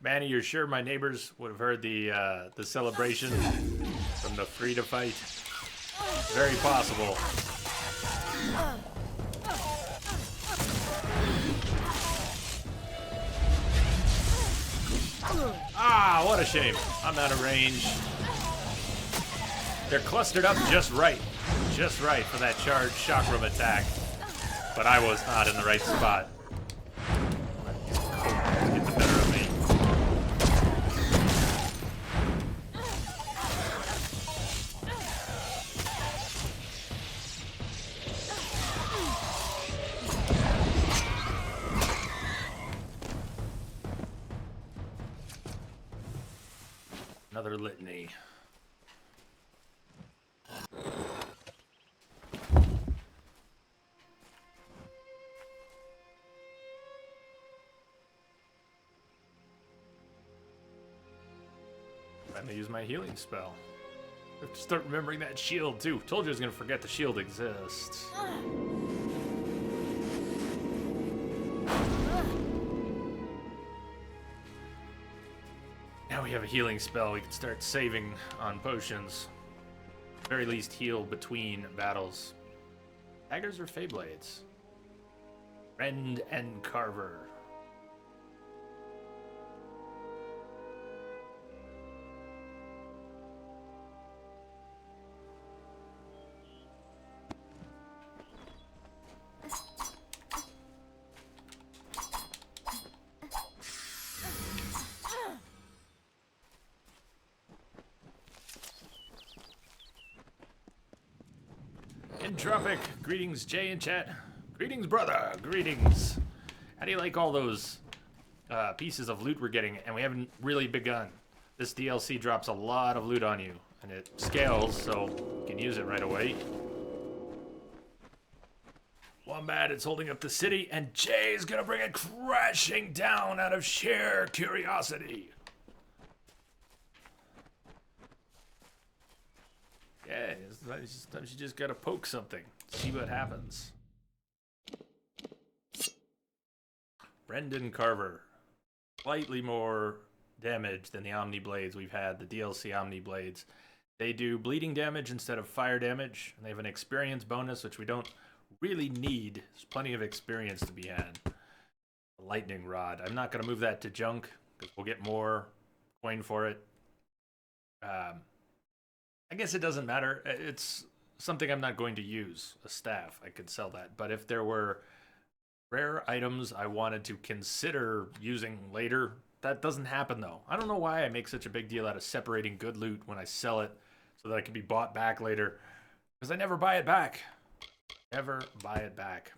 Manny, you're sure my neighbors would have heard the celebration from the free to fight? Very possible. Ah, what a shame. I'm out of range. They're clustered up just right for that charged chakram attack. But I was not in the right spot. Get the better of me. Another litany. I'm gonna use my healing spell. I have to start remembering that shield too. Told you I was gonna forget the shield exists. Now we have a healing spell. We can start saving on potions. At the very least, heal between battles. Daggers or Feyblades? Rend and Carver. Entropic, greetings Jay in chat. Greetings brother, greetings. How do you like all those pieces of loot we're getting? And we haven't really begun. This DLC drops a lot of loot on you, and it scales, so you can use it right away. Wombat is holding up the city, and Jay is gonna bring it crashing down out of sheer curiosity. Yeah, sometimes you just gotta poke something, see what happens. Brendan Carver. Slightly more damage than the Omni Blades we've had, the DLC Omni Blades. They do bleeding damage instead of fire damage, and they have an experience bonus, which we don't really need. There's plenty of experience to be had. A lightning rod. I'm not gonna move that to junk, because we'll get more coin for it. I guess it doesn't matter. It's something I'm not going to use. A staff, I could sell that. But if there were rare items I wanted to consider using later, that doesn't happen though. I don't know why I make such a big deal out of separating good loot when I sell it so that it can be bought back later. Because I never buy it back. Never buy it back.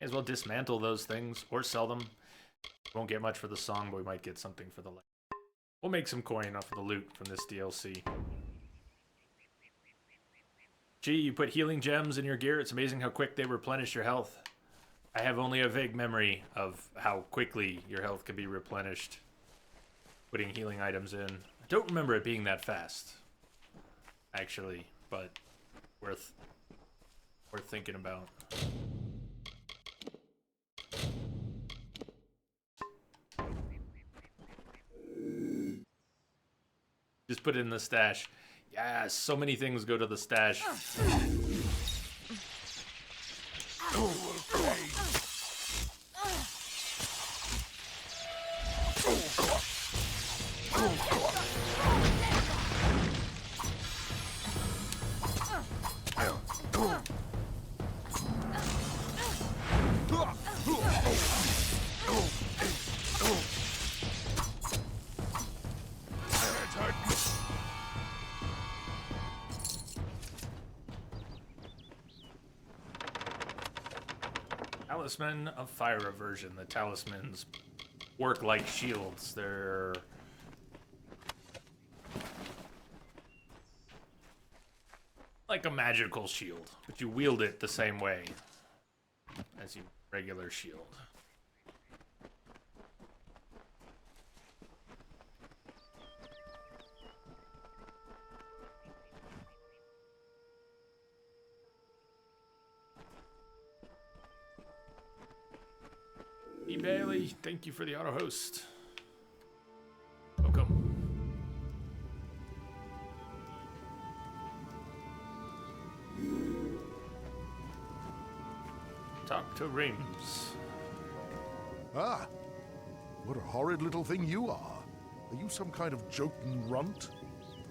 May as well dismantle those things or sell them. Won't get much for the song, but we might get something for the light. We'll make some coin off of the loot from this DLC. Gee, you put healing gems in your gear. It's amazing how quick they replenish your health. I have only a vague memory of how quickly your health can be replenished putting healing items in. I don't remember it being that fast, actually, but worth thinking about. Just put it in the stash. Yeah, so many things go to the stash. Talisman of Fire Aversion. The talismans work like shields. They're like a magical shield, but you wield it the same way as your regular shield. E. Bailey, thank you for the auto host. Welcome. Talk to Reams. Ah, what a horrid little thing you are. Are you some kind of joking runt?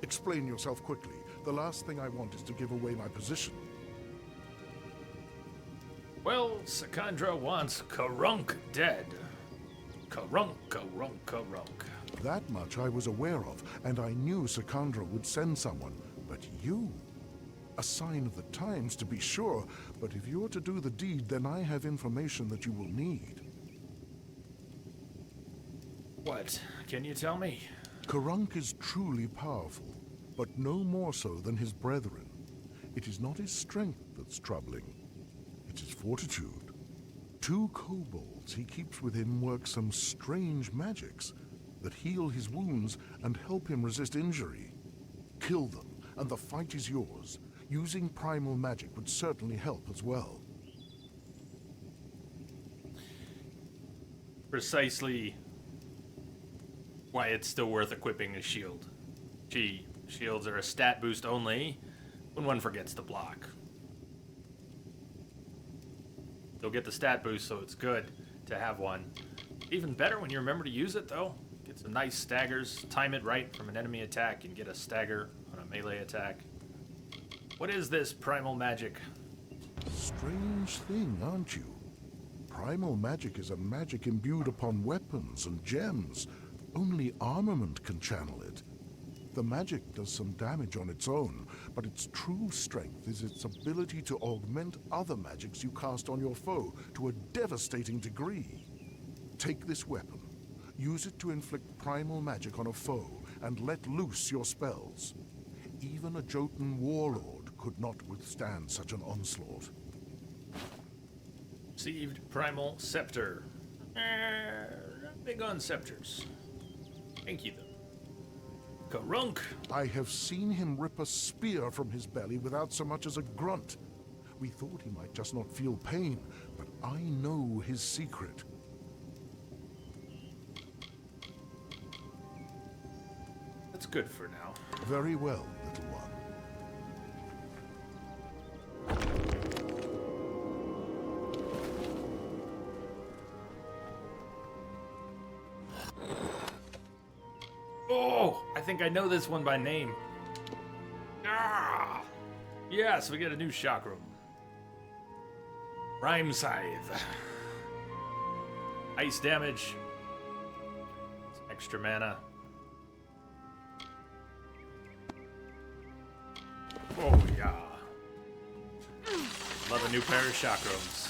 Explain yourself quickly. The last thing I want is to give away my position. Well, Sakandra wants Karunk dead. Karunk, Karunk, Karunk. That much I was aware of, and I knew Sakandra would send someone. But you? A sign of the times, to be sure, but if you're to do the deed, then I have information that you will need. What? Can you tell me? Karunk is truly powerful, but no more so than his brethren. It is not his strength that's troubling. It is fortitude. 2 kobolds he keeps with him work some strange magics that heal his wounds and help him resist injury. Kill them, and the fight is yours. Using primal magic would certainly help as well. Precisely why it's still worth equipping a shield. Gee, shields are a stat boost only when one forgets to block. You'll get the stat boost, so it's good to have one. Even better when you remember to use it, though. Get some nice staggers, time it right from an enemy attack, and get a stagger on a melee attack. What is this primal magic? Strange thing, aren't you? Primal magic is a magic imbued upon weapons and gems. Only armament can channel it. The magic does some damage on its own, but its true strength is its ability to augment other magics you cast on your foe to a devastating degree. Take this weapon, use it to inflict primal magic on a foe, and let loose your spells. Even a Jotun warlord could not withstand such an onslaught. Received primal scepter. Not big on scepters. Thank you, though. Karunk! I have seen him rip a spear from his belly without so much as a grunt. We thought he might just not feel pain, but I know his secret. That's good for now. Very well, little one. Oh, I think I know this one by name. Ah! Yes, we get a new chakram. Rhyme Scythe. Ice damage. Some extra mana. Oh, yeah. Love a new pair of chakrams.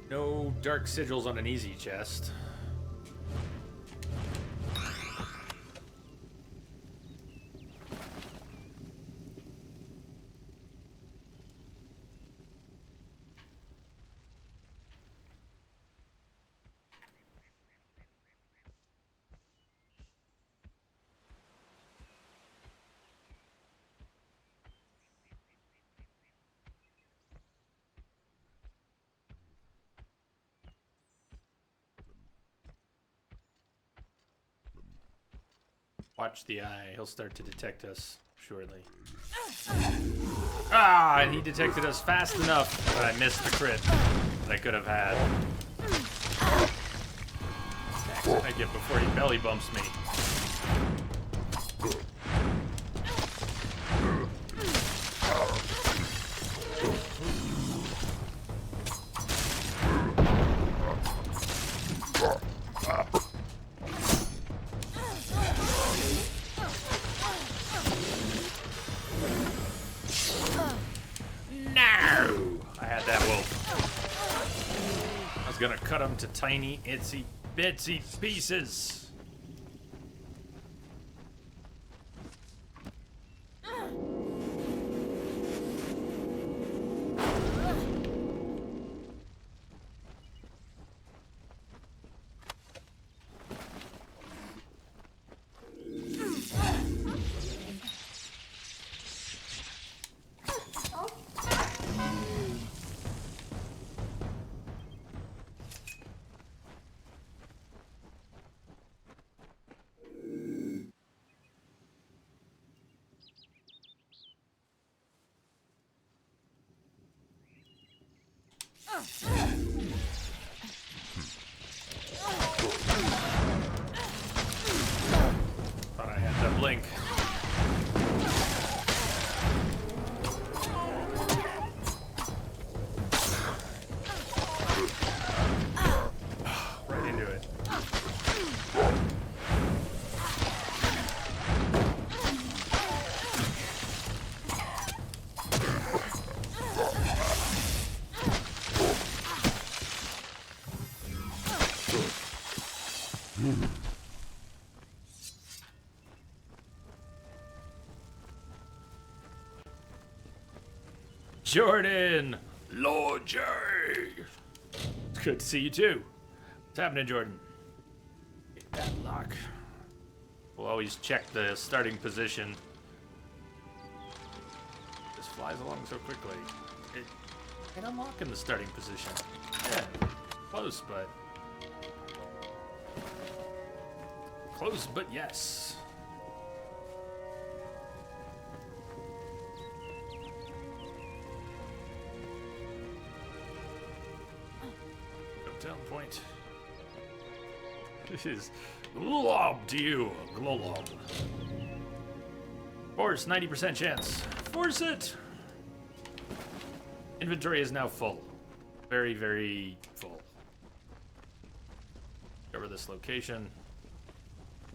No dark sigils on an easy chest. Watch the eye. He'll start to detect us shortly. Ah, and he detected us fast enough that I missed the crit that I could have had. Attacks I get before he belly bumps me. Gonna cut them to tiny, itsy, bitsy pieces. Thought I had to blink. Right into it. Jordan! Lord J! It's good to see you too. What's happening, Jordan? Get that lock. We'll always check the starting position. This flies along so quickly. It unlocking the starting position. Yeah, close, but... Close, but yes. Down point. This is lob to you, glob. Force, 90% chance. Force it! Inventory is now full. Very, very full. Cover this location.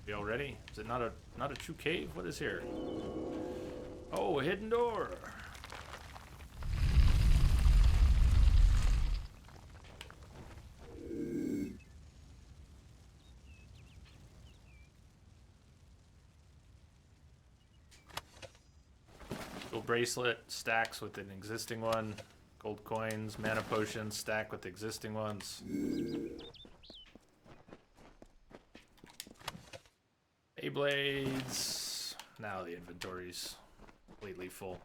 We all ready? Is it not a true cave? What is here? Oh, a hidden door. Gold bracelet stacks with an existing one. Gold coins, mana potions stack with existing ones. Beyblades. Now the inventory's completely full.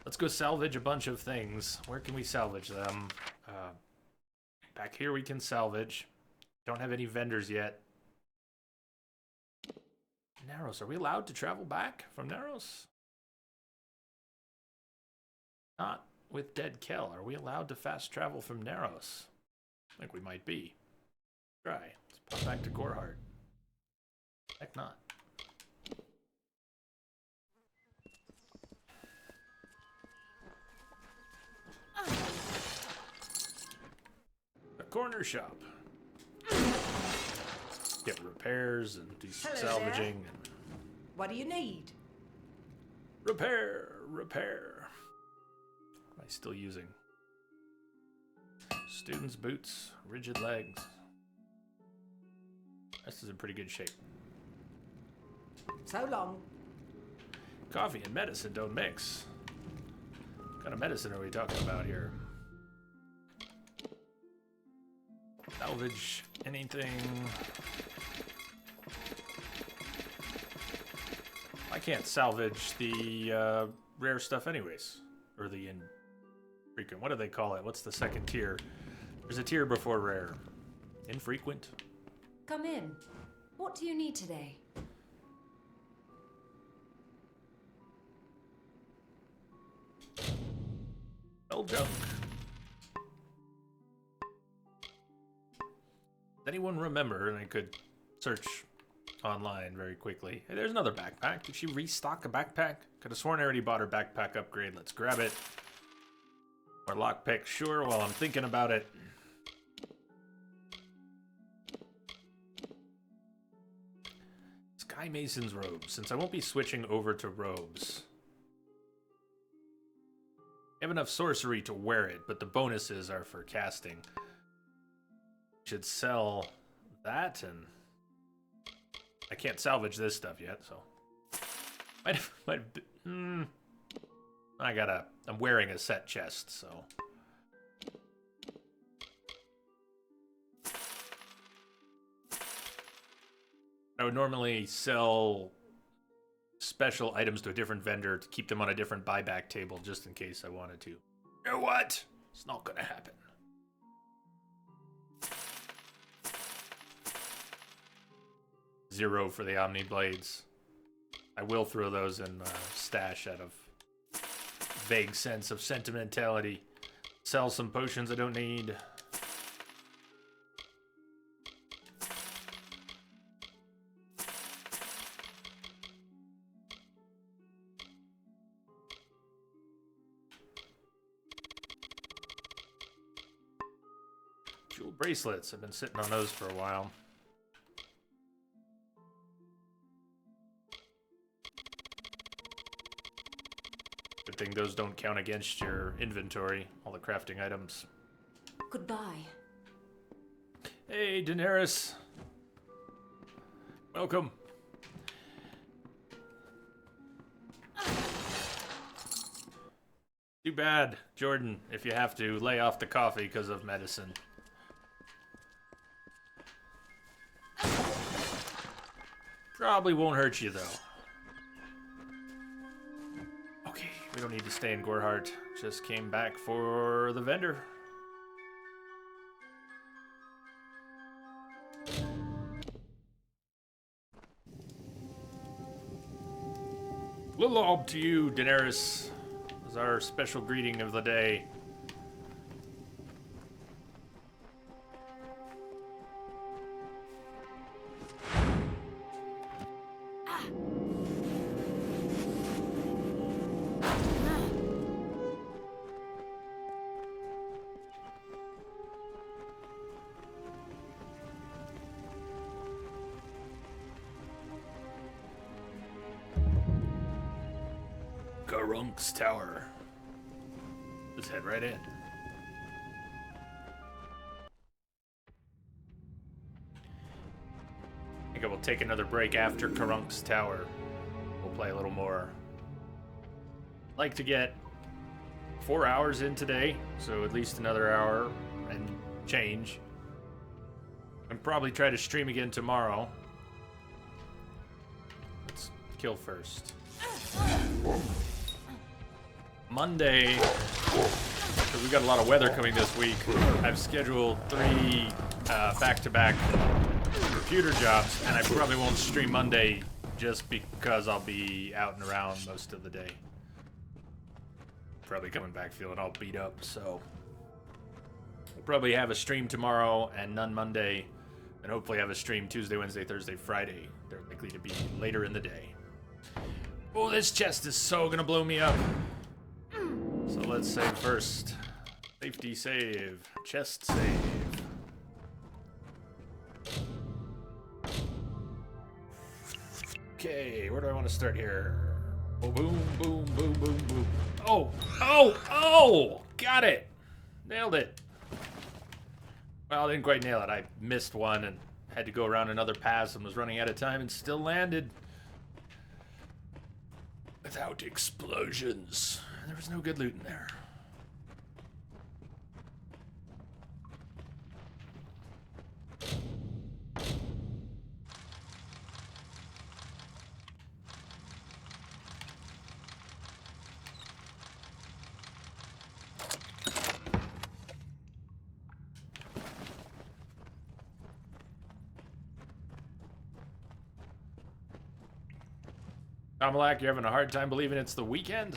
Let's go salvage a bunch of things. Where can we salvage them? Back here we can salvage. Don't have any vendors yet. Narrows. Are we allowed to travel back from Narrows? Not with Dead Kell. Are we allowed to fast travel from Narrows? I think we might be. Try. Let's pop back to Goreheart. Heck not. A corner shop. Get repairs and do some salvaging. And what do you need? repair. Am I still using? Student's boots, rigid legs. This is in pretty good shape. So long. Coffee and medicine don't mix. What kind of medicine are we talking about here? Salvage anything. I can't salvage the rare stuff anyways. Or the infrequent. What do they call it? What's the second tier? There's a tier before rare. Infrequent? Come in. What do you need today? Old junk. Does anyone remember, and I could search online very quickly. Hey, there's another backpack. Did she restock a backpack? Could have sworn I already bought her backpack upgrade. Let's grab it. Or lockpick, sure, while I'm thinking about it. Sky Mason's robes, since I won't be switching over to robes. I have enough sorcery to wear it, but the bonuses are for casting. Should sell that, and I can't salvage this stuff yet, so I'm wearing a set chest, so I would normally sell special items to a different vendor to keep them on a different buyback table just in case I wanted to. You know what? It's not gonna happen. Zero for the Omni Blades. I will throw those in stash out of vague sense of sentimentality. Sell some potions I don't need. Jewel bracelets. I've been sitting on those for a while. Good thing those don't count against your inventory, all the crafting items. Goodbye. Hey, Daenerys. Welcome. Too bad, Jordan, if you have to lay off the coffee because of medicine. Probably won't hurt you, though. Okay, we don't need to stay in Gorhart. Just came back for the vendor. Little alb to you, Daenerys. Is our special greeting of the day. Karunk's Tower. Let's head right in. I think I will take another break after Karunk's Tower. We'll play a little more. Like to get 4 hours in today, so at least another hour and change. And probably try to stream again tomorrow. Let's kill first. Monday, because we got a lot of weather coming this week, I've scheduled 3 back-to-back computer jobs, and I probably won't stream Monday just because I'll be out and around most of the day. Probably coming back feeling all beat up, so we'll probably have a stream tomorrow and none Monday, and hopefully have a stream Tuesday, Wednesday, Thursday, Friday. They're likely to be later in the day. Oh, this chest is so gonna blow me up. So let's save first. Safety save. Chest save. Okay, where do I want to start here? Oh, boom, boom, boom, boom, boom. Oh, oh, oh! Got it! Nailed it. Well, I didn't quite nail it. I missed one and had to go around another pass and was running out of time and still landed. Without explosions. There was no good loot in there. Amalur, you're having a hard time believing it's the weekend?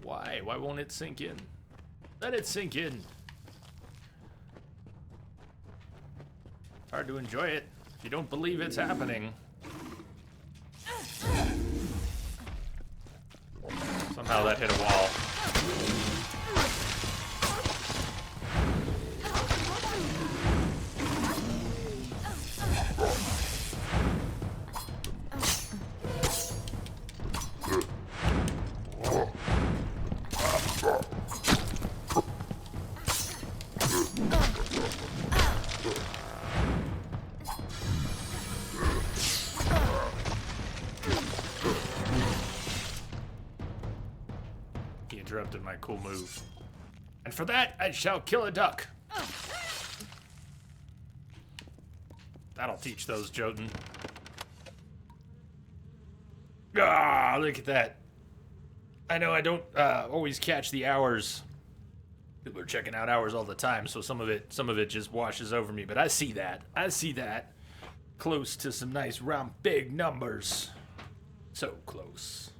Why? Why won't it sink in? Let it sink in. It's hard to enjoy it if you don't believe it's happening. Somehow that hit a wall. Interrupted my cool move. And for that, I shall kill a duck. That'll teach those Jotun. Ah, look at that. I know I don't always catch the hours. People are checking out hours all the time, so some of it just washes over me. But I see that. I see that. Close to some nice round big numbers. So close.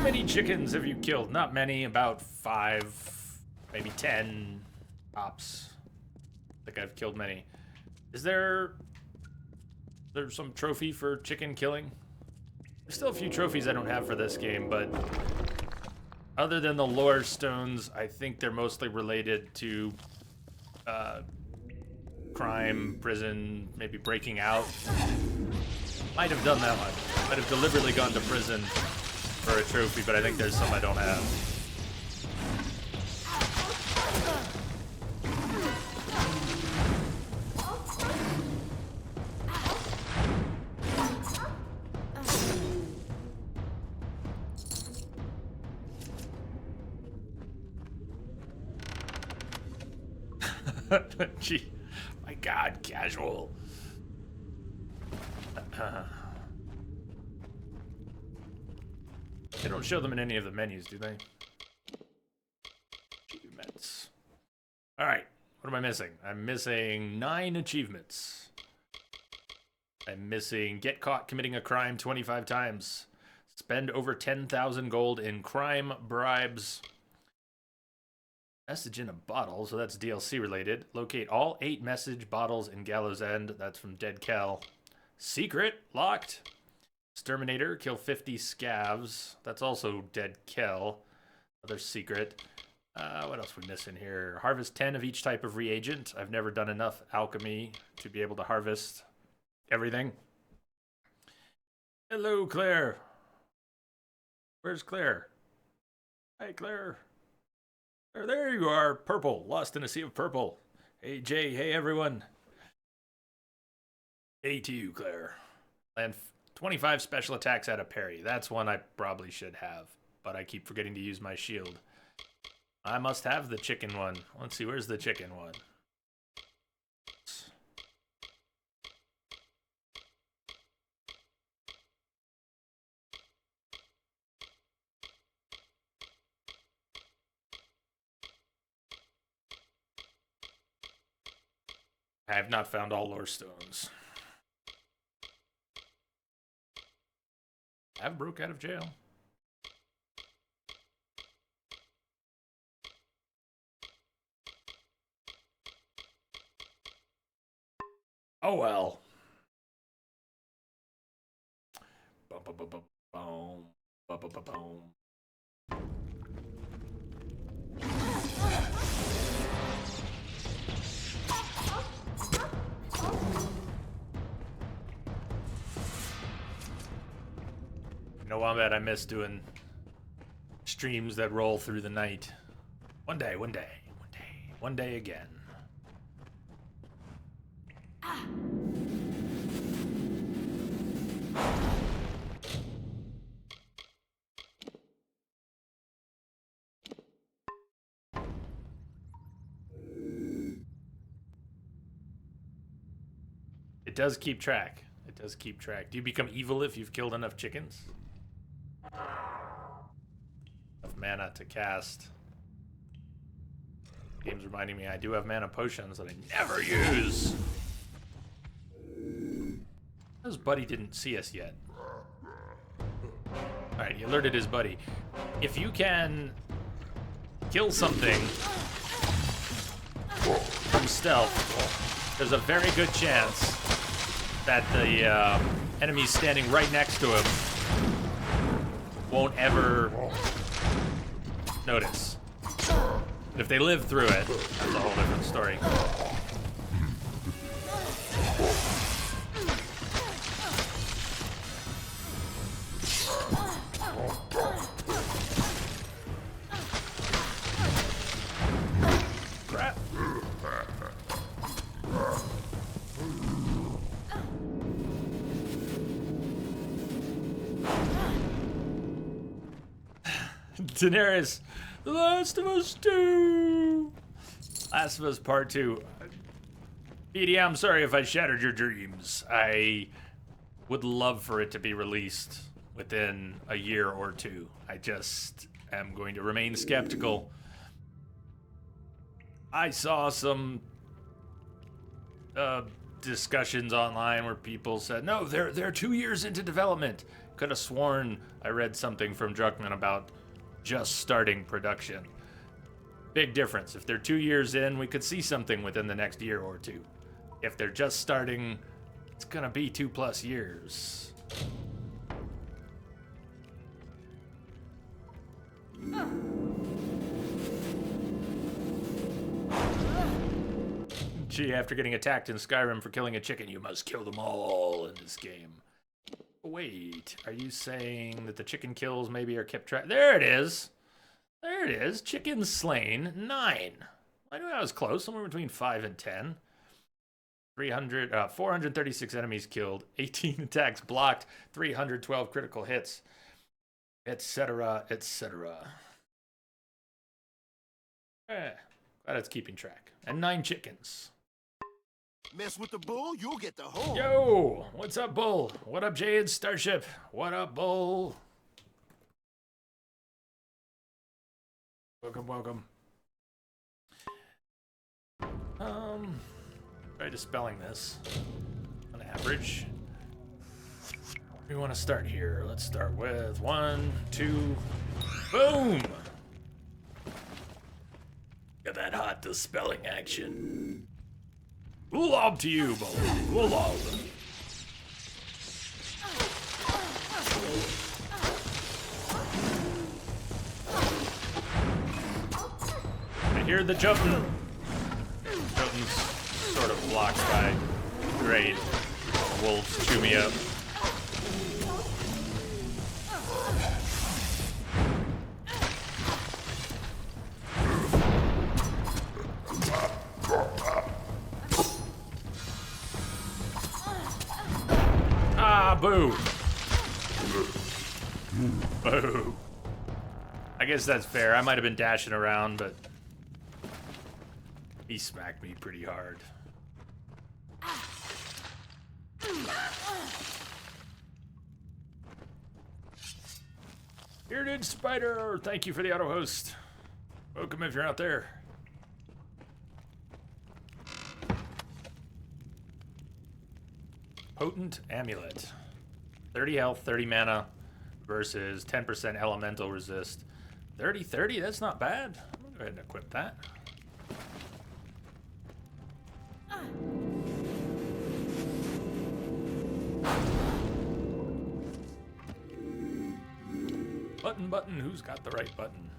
many chickens have you killed? Not many, about 5, maybe 10 tops. I think I've killed many. Is there some trophy for chicken killing? There's still a few trophies I don't have for this game, but other than the lore stones, I think they're mostly related to crime, prison, maybe breaking out. Might have done that one. Might have deliberately gone to prison for a trophy, but I think there's some I don't have. Gee, my God, casual. They don't show them in any of the menus, do they? Achievements. All right, what am I missing? I'm missing 9 achievements. I'm missing get caught committing a crime 25 times. Spend over 10,000 gold in crime bribes. Message in a bottle, so that's DLC related. Locate all 8 message bottles in Gallows End. That's from Dead Kel. Secret locked. Exterminator, kill 50 scavs. That's also Dead Kel. Another secret. What else we missing here? Harvest 10 of each type of reagent. I've never done enough alchemy to be able to harvest everything. Hello, Claire. Where's Claire? Hi, Claire. There you are, purple, lost in a sea of purple. Hey, Jay, hey, everyone. Hey to you, Claire. Land 25 special attacks out of parry. That's one I probably should have, but I keep forgetting to use my shield. I must have the chicken one. Let's see, where's the chicken one? I have not found all lore stones. I've broke out of jail. Oh well. Bum, bum, bum, bum, bum, bum, bum, bum, bum. No, Wombat, I miss doing streams that roll through the night. One day again. It does keep track. It does keep track. Do you become evil if you've killed enough chickens? Enough mana to cast. Game's reminding me I do have mana potions that I never use. His buddy didn't see us yet. Alright, he alerted his buddy. If you can kill something from stealth, there's a very good chance that the enemies standing right next to him won't ever notice. But if they live through it, that's a whole different story. Crap. Daenerys, The Last of Us 2! Last of Us Part 2. BD, I'm sorry if I shattered your dreams. I would love for it to be released within a year or two. I just am going to remain skeptical. I saw some discussions online where people said, no, they're 2 years into development. Could have sworn I read something from Druckmann about just starting production. Big difference. If they're 2 years in, we could see something within the next year or two. If they're just starting, it's gonna be 2+ years. Gee, after getting attacked in Skyrim for killing a chicken, you must kill them all in this game. Wait, are you saying that the chicken kills maybe are kept track? There it is. There it is. Chicken slain, 9. I knew I was close, somewhere between 5 and 10. 436 enemies killed, 18 attacks blocked, 312 critical hits, etc., etc. Glad it's keeping track. And 9 chickens. Mess with the bull, you'll get the horn. Yo, what's up, Bull? What up, Jade Starship? What up, Bull? Welcome, welcome. Try dispelling this on average. We want to start here. Let's start with 1, 2, boom! Get that hot dispelling action. Lob to you, Bull. Lob. I hear the jumping. Jumping's sort of blocked by great. Wolves chew me up. Ah, boo. Boo. I guess that's fair. I might have been dashing around, but he smacked me pretty hard. Bearded Spider, thank you for the auto host. Welcome if you're out there. Potent Amulet. 30 health, 30 mana versus 10% elemental resist. 30-30, that's not bad. I'm gonna go ahead and equip that. Button, who's got the right button?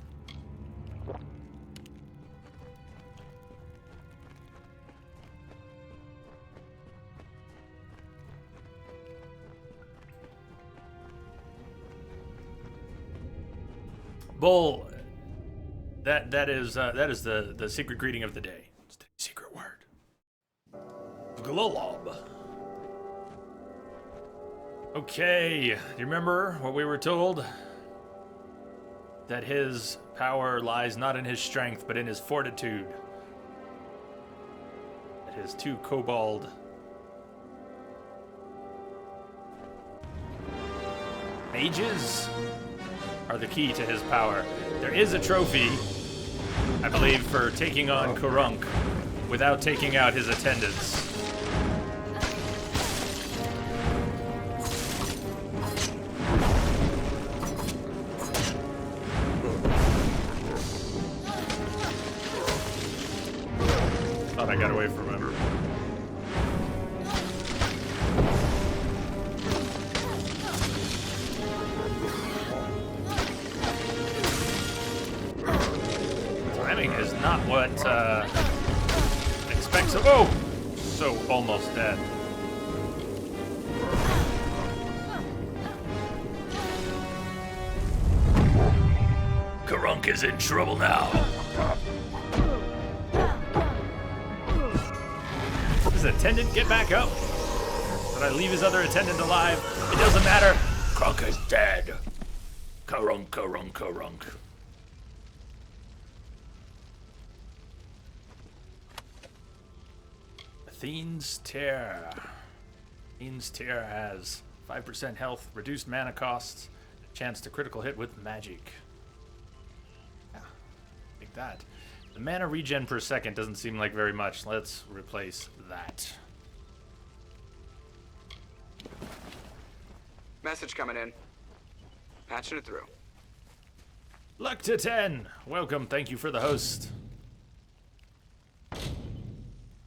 Bull, that is the secret greeting of the day. It's the secret word. Glolob. Okay, do you remember what we were told? That his power lies not in his strength, but in his fortitude. That his 2 kobold mages are the key to his power. There is a trophy, I believe, for taking on Kurunk without taking out his attendants. Thought I got away from him. Timing is not what expects of. Oh! So almost dead. Kurunk is in trouble now. Does his attendant get back up? Did I leave his other attendant alive? It doesn't matter. Kurunk is dead. Kurunk, Kurunk, Kurunk. Athene's Tear. Athene's Tear has 5% health, reduced mana costs, a chance to critical hit with magic. Yeah, like that. The mana regen per second doesn't seem like very much. Let's replace that. Message coming in. Patching it through. Luck to 10. Welcome. Thank you for the host.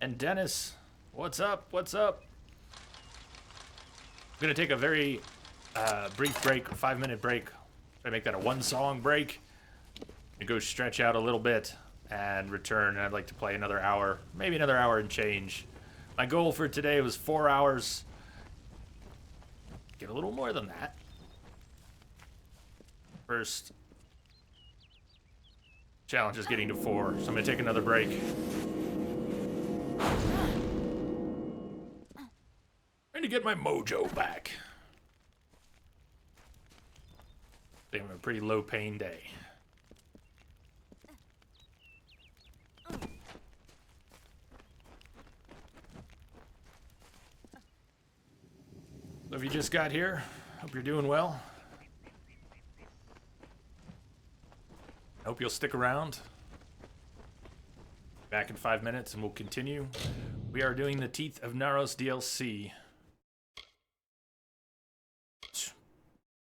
And Dennis, what's up? What's up? I'm going to take a very brief break, a 5-minute break. Try to make that a 1-song break. And go stretch out a little bit and return. And I'd like to play another hour, maybe another hour and change. My goal for today was 4 hours. Get a little more than that. First challenge is getting to 4, so I'm going to take another break. Trying to get my mojo back. I think I'm a pretty low pain day. So if you just got here, hope you're doing well. Hope you'll stick around. Back in 5 minutes and we'll continue. We are doing the Teeth of Naros DLC.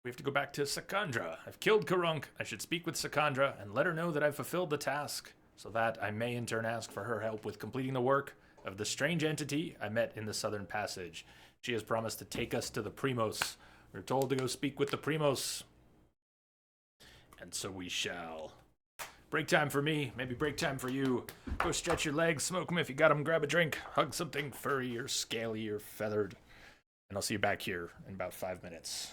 We have to go back to Sakandra. I've killed Karunk. I should speak with Sakandra and let her know that I've fulfilled the task, so that I may in turn ask for her help with completing the work of the strange entity I met in the Southern Passage. She has promised to take us to the Primos. We're told to go speak with the Primos. And so we shall. Break time for me, maybe break time for you. Go stretch your legs, smoke them if you got them, grab a drink, hug something furry or scaly or feathered. And I'll see you back here in about 5 minutes.